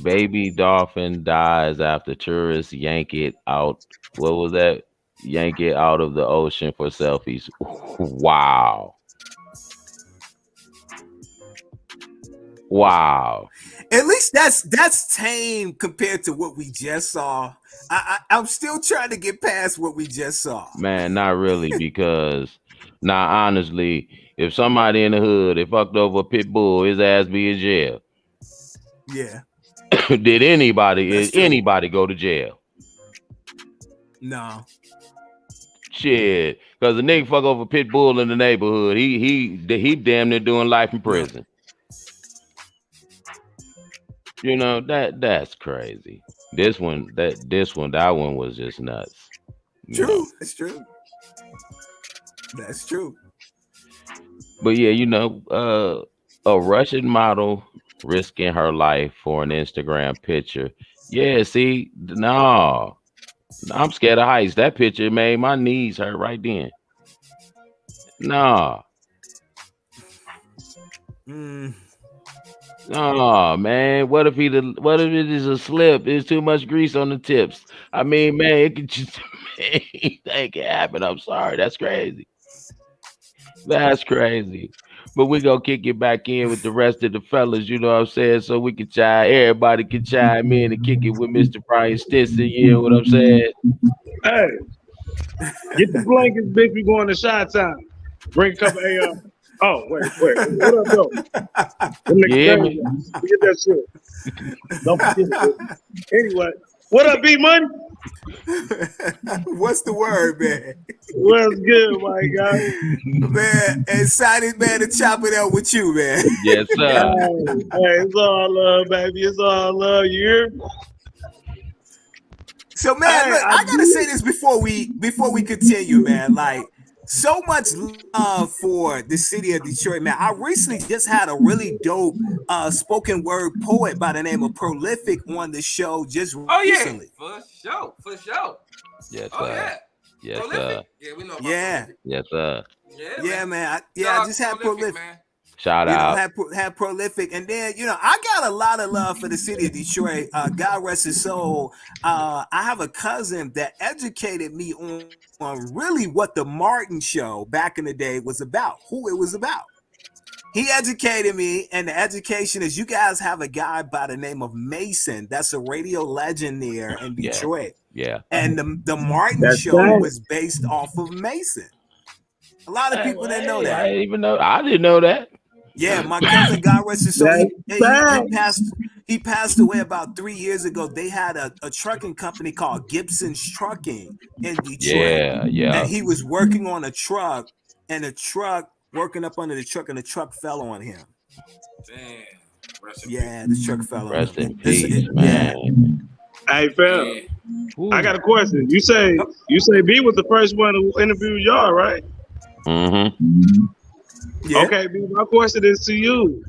Baby dolphin dies after tourists yank it out. What was that? Yank it out of the ocean for selfies. Wow. Wow. At least that's tame compared to what we just saw. I'm still trying to get past what we just saw. Man, not really, because now honestly, if somebody in the hood they fucked over a pit bull, his ass be in jail. Yeah. Did anybody go to jail? No. Shit, because a nigga fuck over a pit bull in the neighborhood, he damn near doing life in prison. You know, that's crazy. That one was just nuts. True, that's true. That's true. But yeah, you know, a Russian model risking her life for an Instagram picture. Yeah, see, no, I'm scared of heights. That picture made my knees hurt right then. Nah. Oh man, what if it is a slip? There's too much grease on the tips. I mean, man, it could just that can happen. I'm sorry, that's crazy. That's crazy. But we gonna kick it back in with the rest of the fellas, you know what I'm saying? So we can everybody can chime in and kick it with Mr. Brian Stinson, you know what I'm saying? Hey, get the blankets, bitch. We going to shot time. Bring a couple AR. Oh, wait. What up, though? Yeah, man. Get that shit. Don't forget it. Anyway, what up, B-Money? What's the word, man? What's good, my guy? Man, excited, man, to chop it up with you, man. Yes, sir. Hey, it's all love, baby. It's all love. You hear me? So, man, look, I gotta say this before we continue, man. Like, so much love for the city of Detroit, man. I recently just had a really dope spoken word poet by the name of Prolific on the show just recently. For sure. Yes, Oh, sir. yeah. Yes, Prolific? sir. Yeah, we know about Yeah. Prolific. Yes, sir. Yeah, man. I just had Prolific. Man. Shout out. Had Prolific, and then I got a lot of love for the city of Detroit. God rest his soul. I have a cousin that educated me on really what the Martin Show back in the day was about, who it was about. He educated me, and the education is you guys have a guy by the name of Mason. That's a radio legend there in Detroit. Yeah. And the Martin Show was based off of Mason. A lot of people didn't know that. I didn't know that. Yeah, my cousin, God rest his soul, he passed away about 3 years ago. They had a trucking company called Gibson's Trucking in Detroit. Yeah. And he was working on a truck, and the truck working up under the truck, and the truck fell on him. Damn. The truck fell on him. Rest in peace, man. Hey, fam. I got a question. You say B was the first one to interview y'all, right? Mm-hmm. Yeah. Okay, B, my question is to you.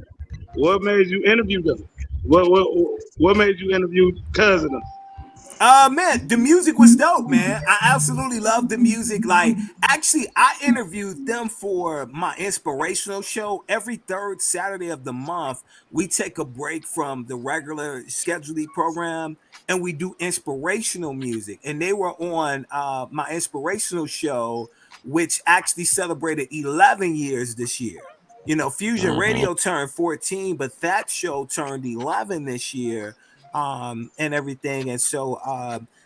What made you interview them? What made you interview Cousin? Man, the music was dope, man. I absolutely love the music. Like, actually, I interviewed them for my inspirational show. Every third Saturday of the month, we take a break from the regular scheduled program, and we do inspirational music. And they were on my inspirational show, which actually celebrated 11 years this year. Fusion Radio turned 14, but that show turned 11 this year. And everything, and so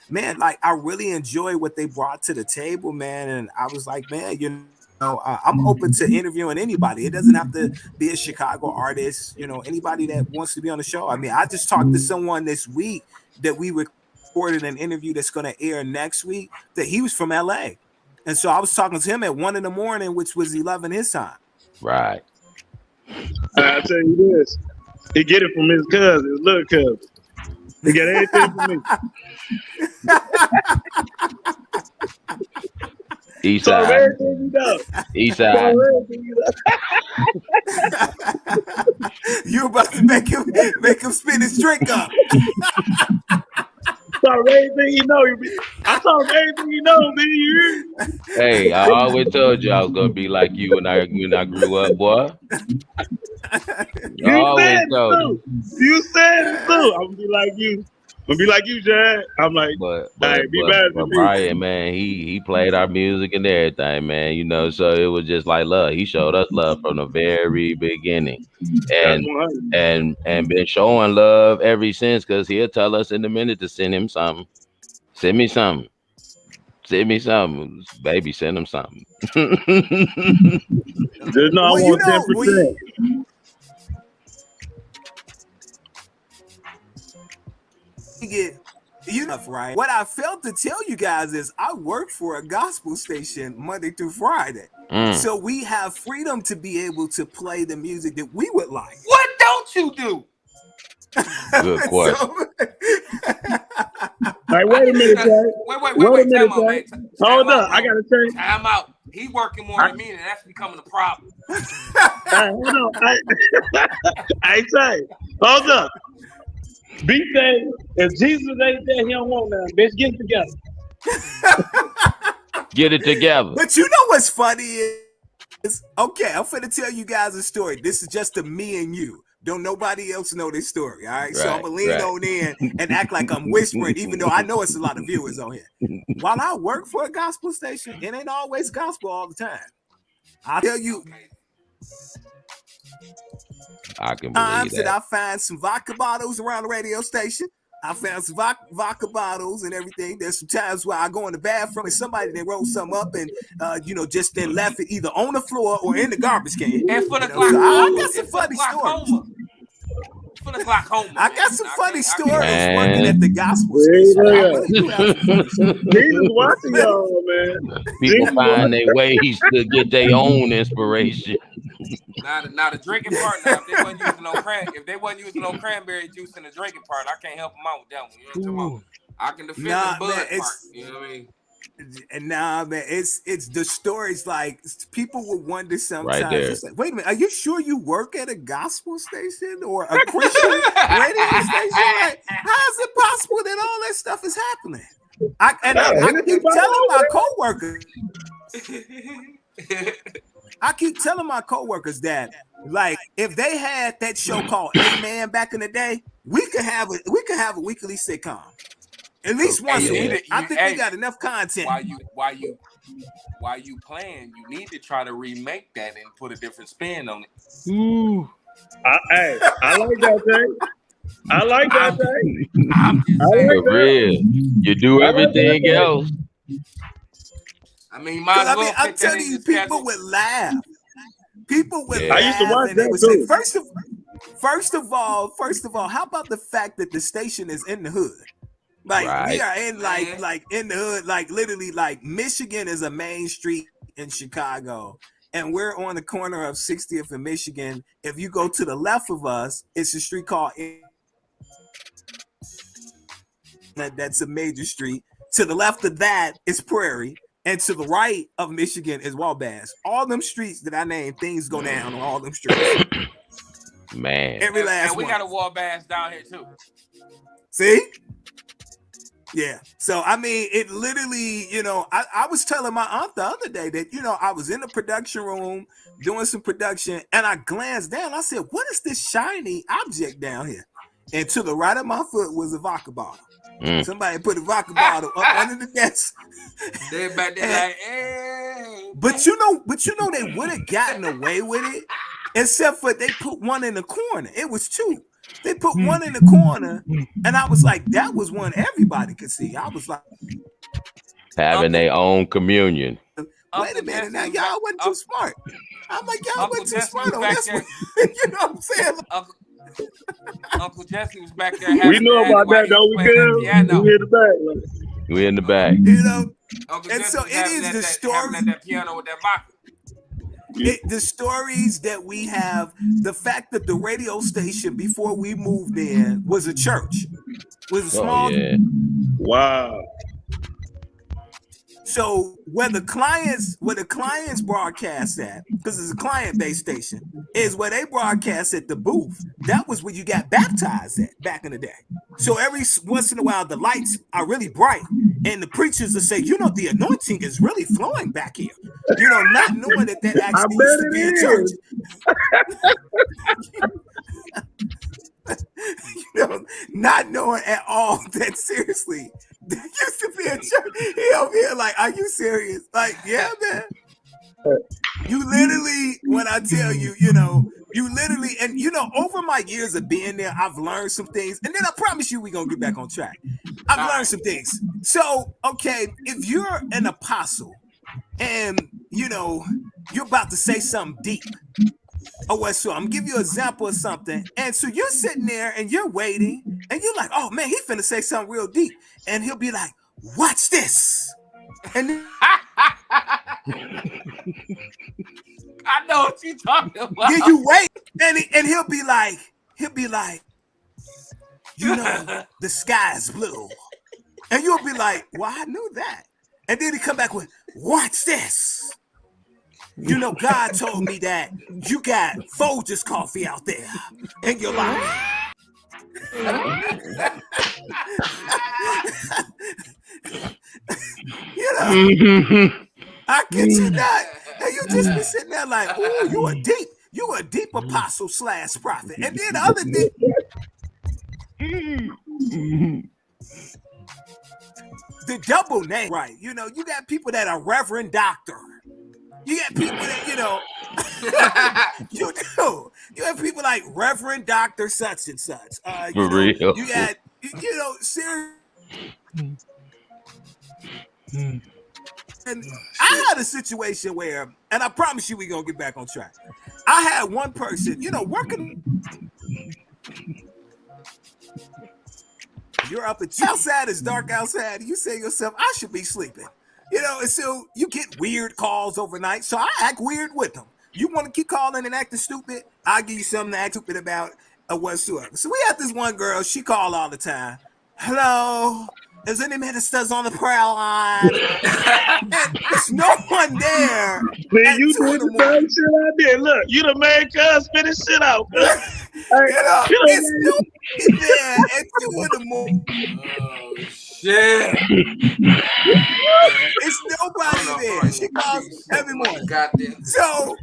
man, like, I really enjoy what they brought to the table, man. And I was like, man, I'm open to interviewing anybody. It doesn't have to be a Chicago artist, anybody that wants to be on the show. I mean, I just talked to someone this week that we recorded an interview that's going to air next week, that he was from LA, and so I was talking to him at 1 a.m, which was 11 his time. Right. I'll tell you this. He get it from his cousin, his little cousin. He got anything from me. East So side. everything you know. East So side. everything you know. You about to make him spin his drink up. So everything you know. I told him everything you know, man. You Hey, I always told you I was gonna be like you when I grew up, boy. I always said it told too. You said it too. I'm gonna be like you. I'm gonna be like you, Jad. I'm like, But hey, be better than me. Brian, man, he played our music and everything, man. You know, so it was just like love. He showed us love from the very beginning, That's and 100. been showing love ever since. Cause he'll tell us in a minute to send him something. Send me something. Send me something, baby. Send him something. Just know I want 10%. Right. What I failed to tell you guys is I work for a gospel station Monday through Friday. So we have freedom to be able to play the music that we would like. What don't you do? Good question. Like, wait a minute, Jay. Wait, time out, man. Hold up, I gotta change. Time out. He working more than me, and that's becoming a problem. Hey, hold on. I say, hold up. B say, if Jesus ain't there, he don't want nothing. Bitch, get it together. Get it together. But you know what's funny is, okay, I'm finna tell you guys a story. This is just a me and you. Don't nobody else know this story, all right? So I'm gonna lean on in and act like I'm whispering, even though I know it's a lot of viewers on here. While I work for a gospel station, it ain't always gospel all the time. I'll tell you, I can believe that. I find some vodka bottles around the radio station. I found some vodka bottles and everything. There's some times where I go in the bathroom and somebody then rolled something up and just then left it either on the floor or in the garbage can. And for the glaucoma, I got some funny stories. For the glaucoma, I got some funny stories working at the gospel station. Jesus watching y'all, man. People find their ways to get their own inspiration. Now the drinking part. Now, if they wasn't using no cranberry juice in the drinking part, I can't help them out with that one. You know what I'm talking about? I can defend the bud part. You know what I mean? And man, it's the stories. Like people would wonder sometimes. Right there. It's like, wait a minute, are you sure you work at a gospel station or a Christian radio station? Like, how is it possible that all that stuff is happening? I keep telling my coworkers. I keep telling my coworkers that, like, if they had that show called Amen back in the day, we could have a weekly sitcom. At least once a week. I think we got enough content. While you playing, you need to try to remake that and put a different spin on it. Ooh. I like that thing. I like that thing. I'm just saying. For real. You do everything else. I mean, might as well. I'm telling you, people would laugh. People would laugh. I used to watch that too. Say, first of all, how about the fact that the station is in the hood? Like we are in like in the hood, like literally, like Michigan is a main street in Chicago, and we're on the corner of 60th and Michigan. If you go to the left of us, it's a street called that's a major street. To the left of that is Prairie, and to the right of Michigan is Wabash. All them streets that I named, things go down on all them streets. Man, every last and we one. got a Wabash down here too. See? Yeah. So, I mean, it literally, I was telling my aunt the other day that, I was in the production room doing some production and I glanced down. I said, what is this shiny object down here? And to the right of my foot was a vodka bottle. Somebody put a vodka bottle up under the desk. They back there like, hey. But they would have gotten away with it, except for they put one in the corner. It was two. They put one in the corner, and I was like, that was one everybody could see. I was like, having their own communion. Wait a minute, now y'all wasn't too smart. I'm like, y'all wasn't too smart on this one. You know what I'm saying? Uncle Jesse was back there. We know about that, though. We in the back. We in the back. Uncle and Jesse so it is the story. That piano with that vodka. The stories that we have, the fact that the radio station before we moved in was a church, was a small. Wow. So where the clients broadcast at, because it's a client-based station, is where they broadcast at the booth. That was where you got baptized at back in the day. So every once in a while, the lights are really bright, and the preachers will say, you know, the anointing is really flowing back here. You know, not knowing that actually used to be a church. You know, not knowing at all that seriously there used to be a church. He over here like, are you serious? Like, yeah, man. You literally, when I tell you, you know, you literally, and you know, over my years of being there, I've learned some things, and then I promise you we're gonna get back on track. I've learned some things. So, okay, if you're an apostle and you know you're about to say something deep. Oh, well, so I'm gonna give you an example of something. And so you're sitting there and you're waiting, and you're like, oh man, he's finna say something real deep. And he'll be like, watch this. And then, I know what you're talking about. then you wait, and he'll be like, you know, the sky's blue. And you'll be like, well, I knew that. And then he come back with, watch this. You know, God told me that you got Folgers coffee out there in your life. You know, I get you not. And you just be sitting there like, ooh, you a deep apostle / prophet. And then the other thing, the double name, right? You know, you got people that are Reverend Doctor. You got people that, you know, you do. You have people like Reverend Dr. such and such. For real. You got, you know, serious. And I had a situation where, and I promise you we're going to get back on track. I had one person, you know, working. You're up at outside, it's dark outside. You say to yourself, I should be sleeping. You know, and so you get weird calls overnight. So I act weird with them. You want to keep calling and acting stupid? I'll give you something to act stupid about or whatsoever. So we had this one girl, she called all the time. Hello, is any ministers on the prayer line? And there's no one there. Man, you doing the same shit I did. Look, you done made cuz spit his shit out. You know, it's nobody there at 2 in the morning. Oh, shit. It's nobody there. She calls every morning. Goddamn. So,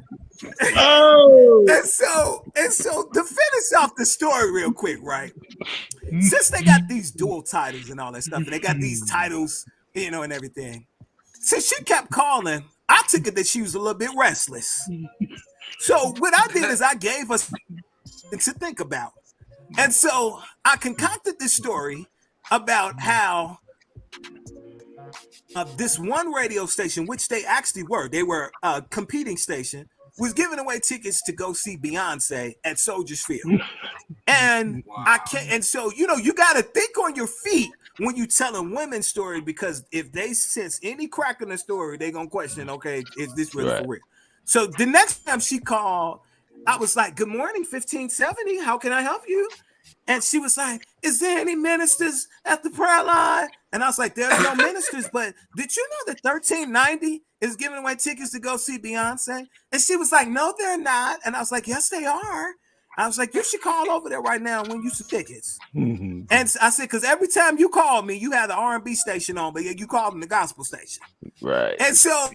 and so to finish off the story real quick, right? Since they got these dual titles and all that stuff, and they got these titles, you know, and everything. Since she kept calling, I took it that she was a little bit restless. So what I did is I gave her something to think about. And so I concocted this story about how this one radio station, which they actually were, they were a competing station, was giving away tickets to go see Beyonce at Soldiers Field. And I can't, and so, you know, you got to think on your feet when you tell a women's story, because if they sense any crack in the story, they're going to question, okay, is this really for real? So the next time she called, I was like, good morning, 1570. How can I help you? And she was like, is there any ministers at the prayer line? And I was like, there's no ministers, but did you know that 1390 is giving away tickets to go see Beyonce? And she was like, no, they're not. And I was like, yes, they are. I was like, you should call over there right now and win you some tickets. And I said, because every time you call me, you had the R&B station on, but you called them the gospel station. Right. And so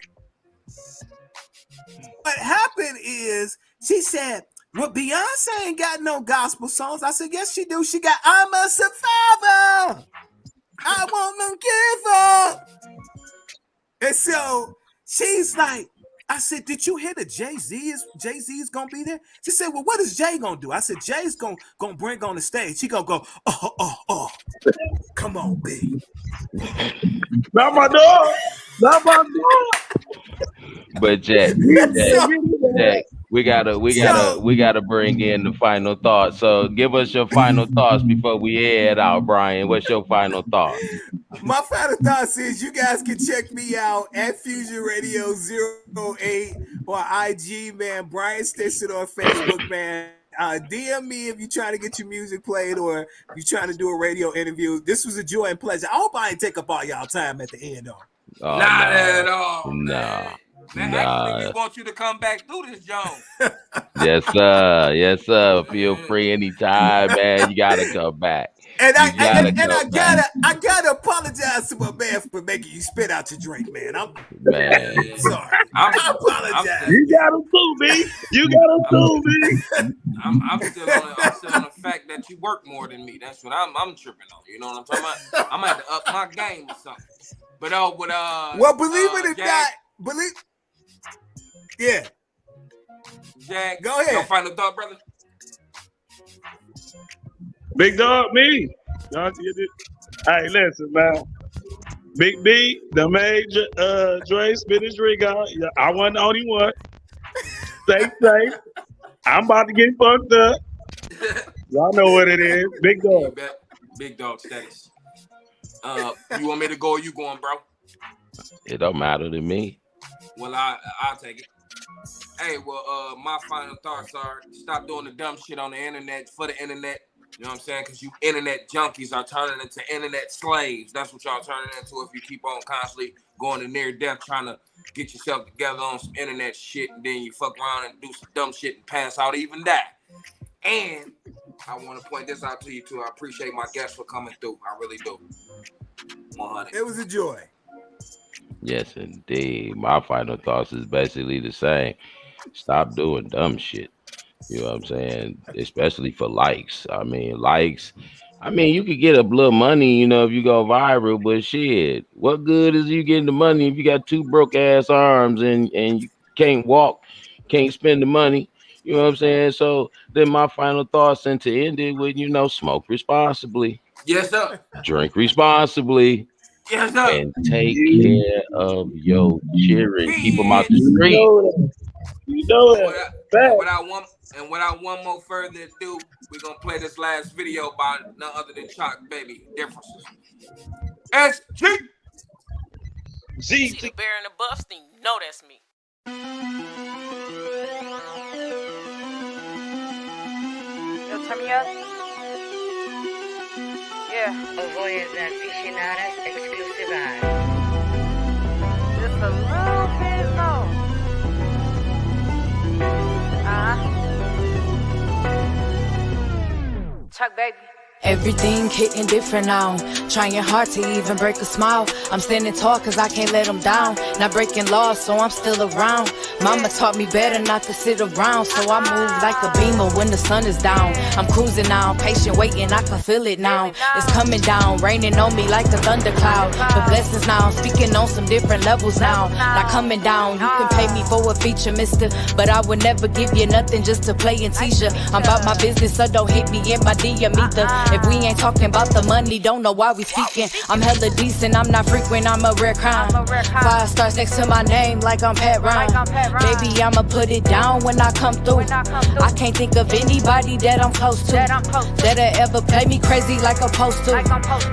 what happened is she said, well, Beyonce ain't got no gospel songs. I said, yes, she do. She got I'm a Survivor. I won't give up. And so she's like, I said, did you hear that Jay-Z is gonna be there? She said, well, what is Jay gonna do? I said, Jay's gonna bring on the stage. He gonna go, oh. Come on, B. Not my dog. Not my dog. But Jack, we gotta bring in the final thought. So give us your final thoughts before we head out, Brian. What's your final thought? My final thoughts is you guys can check me out at Fusion Radio 08 or IG, man. Brian Stinson on Facebook, man. DM me if you're trying to get your music played or if you're trying to do a radio interview. This was a joy and pleasure. I hope I ain't take up all y'all time at the end, though. Oh, Not no. at all, Nah. man. Actually, we want you to come back through this, Jones. Yes, sir. Yes, sir. Feel free anytime, man. You gotta come back. And You gotta I gotta apologize to my man for making you spit out your drink, man. I'm sorry. I apologize. You got him too, B. You got him too, B. I'm still on the fact that you work more than me. That's what I'm tripping on. You know what I'm talking about? I'm gonna have to up my game or something. But well, believe it or not, yeah. Jack, go ahead. Your final thought, brother. Big dog, me. Hey, listen, man. Big B, the major Dre spit his drink out. Yeah, I wasn't the only one. Stay safe. I'm about to get fucked up. Y'all know what it is. Big dog. Big dog status. You want me to go or you going, bro? It don't matter to me. Well, I'll take it. Hey, well, my final thoughts are stop doing the dumb shit on the internet for the internet. You know what I'm saying? Because you internet junkies are turning into internet slaves. That's what y'all turning into if you keep on constantly going to near death trying to get yourself together on some internet shit, and then you fuck around and do some dumb shit and pass out, even die. And I want to point this out to you too. I appreciate my guests for coming through. I really do. 100. It was a joy. Yes, indeed. My final thoughts is basically the same. Stop doing dumb shit. You know what I'm saying? Especially for likes. I mean, you could get a little money, if you go viral, but shit, what good is you getting the money if you got two broke ass arms and you can't walk, can't spend the money? You know what I'm saying? So then my final thoughts, and to end it with, smoke responsibly. Yes, sir. Drink responsibly. Yes, sir. And take care of your children. Keep them out the street. You know that. Without one more further ado, we're going to play this last video by none other than Chalk Baby. Differences. SG. See the bear in the buffs, then you know that's me. Yo, turn me up. Yeah. Avoyeurs aficionados exclusive. Just a little bit low. Chuck, baby. Everything hitting different now. Trying hard to even break a smile. I'm standing tall cause I can't let them down. Not breaking laws so I'm still around. Mama taught me better not to sit around. So I move like a beamer when the sun is down. I'm cruising now, patient waiting, I can feel it now. It's coming down, raining on me like a thundercloud. The blessings now, speaking on some different levels now. Not coming down, you can pay me for a feature, mister, but I would never give you nothing just to play and teach you. I'm about my business, so don't hit me in my DM either. If we ain't talking about the money, don't know why we speaking. I'm hella decent, I'm not frequent, I'm a rare crime. 5 stars next to my name like I'm Pat Ryan. Baby, I'ma put it down when I come through. I can't think of anybody that I'm close to that'll ever play me crazy like I'm supposed to.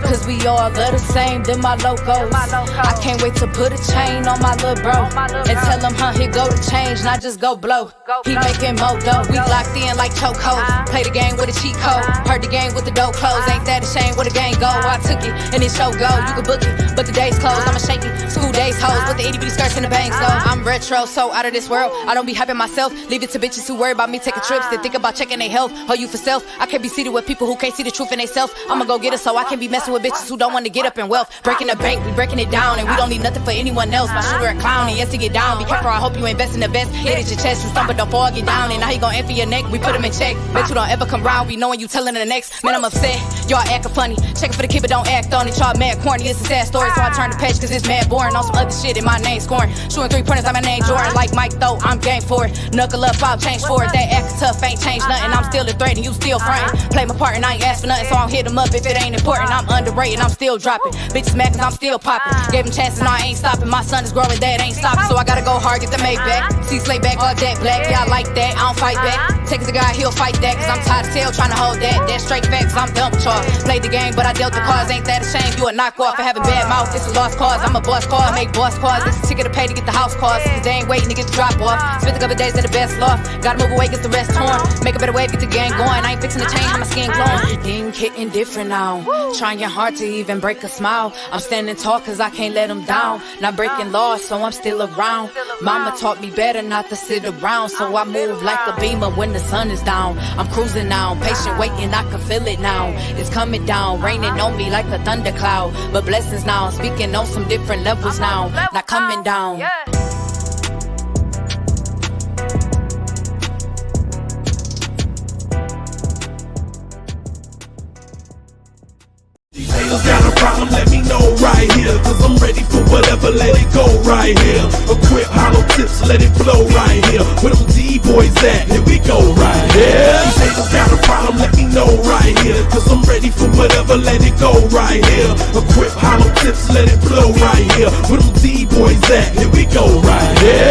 Cause we all love the same, them my logos. I can't wait to put a chain on my little bro and tell him, here go the change, not just go blow. He making mo dough, we locked in like chokeholds. Play the game with a cheat code, heard the game with the dope close. Ain't that a shame where the game go? I took it and it show go. You can book it, but the day's closed. I'ma shake it. School days hoes with the itty bitty skirts and the bangs go. I'm retro, so out of this world. I don't be hyping myself. Leave it to bitches who worry about me taking trips. They think about checking their health. Or you for self. I can't be seated with people who can't see the truth in themselves. I'ma go get it so I can be messing with bitches who don't want to get up in wealth. Breaking the bank, we breaking it down, and we don't need nothing for anyone else. My shooter a clown, and yes to get down. Be careful, I hope you invest in the best. Hit it your chest, you stumble, don't fall, get down. And now he gon' aim for your neck. We put him in check. Bet you don't ever come round. We knowing you telling the next. Man, I'm upset. Y'all acting funny. Checking for the kid, but don't act on it. Y'all mad corny. It's a sad story, so I turn the page cause it's mad boring. On some other shit in my name scoring. Shooting 3 pointers like my name Jordan. Like Mike though, I'm game for it. Knuckle up, I'll change for it. That acting tough ain't changed nothing. I'm still a threat and you still frontin'. Play my part and I ain't ask for nothing, so I don't hit them up if it ain't important. I'm underrated, I'm still dropping. Bitches mad cause I'm still popping. Gave them chances, now I ain't stopping. My son is growing, that ain't stopping. So I gotta go hard, get the Maybach. See slay back, all jet black. Yeah, I like that, I don't fight back. Take it to God, he'll fight that. Cause I'm tired of tail trying to hold that. That straight facts, I'm dump char. Played the game, but I dealt the cards. Ain't that a shame? You a knockoff for having bad mouth. It's a lost cause. I'm a boss call. Make boss calls. It's a ticket to pay to get the house calls. Cause they ain't waiting to get the drop off. Spent a couple days in the best loft. Gotta move away, get the rest torn. Make a better way, get the gang going. I ain't fixing to change how my skin glowing. Everything hitting different now. Trying hard to even break a smile. I'm standing tall cause I can't let them down. Not breaking laws, so I'm still around. Mama taught me better not to sit around. So I move like a beamer when the sun is down. I'm cruising now, patient waiting, I can feel it now. It's coming down, raining on me like a thundercloud. But blessings now, speaking on some different levels now. Not coming down. These haters got a problem, let me know right here. Cause I'm ready for whatever, let it go right here. Equip hollow tips, let it blow right here. Where them D-boys at, here we go right here. These haters got a problem, let me know right here. Cause I'm ready for whatever, let it go right here. Equip hollow tips, let it blow right here. Where them D-boys at, here we go right here.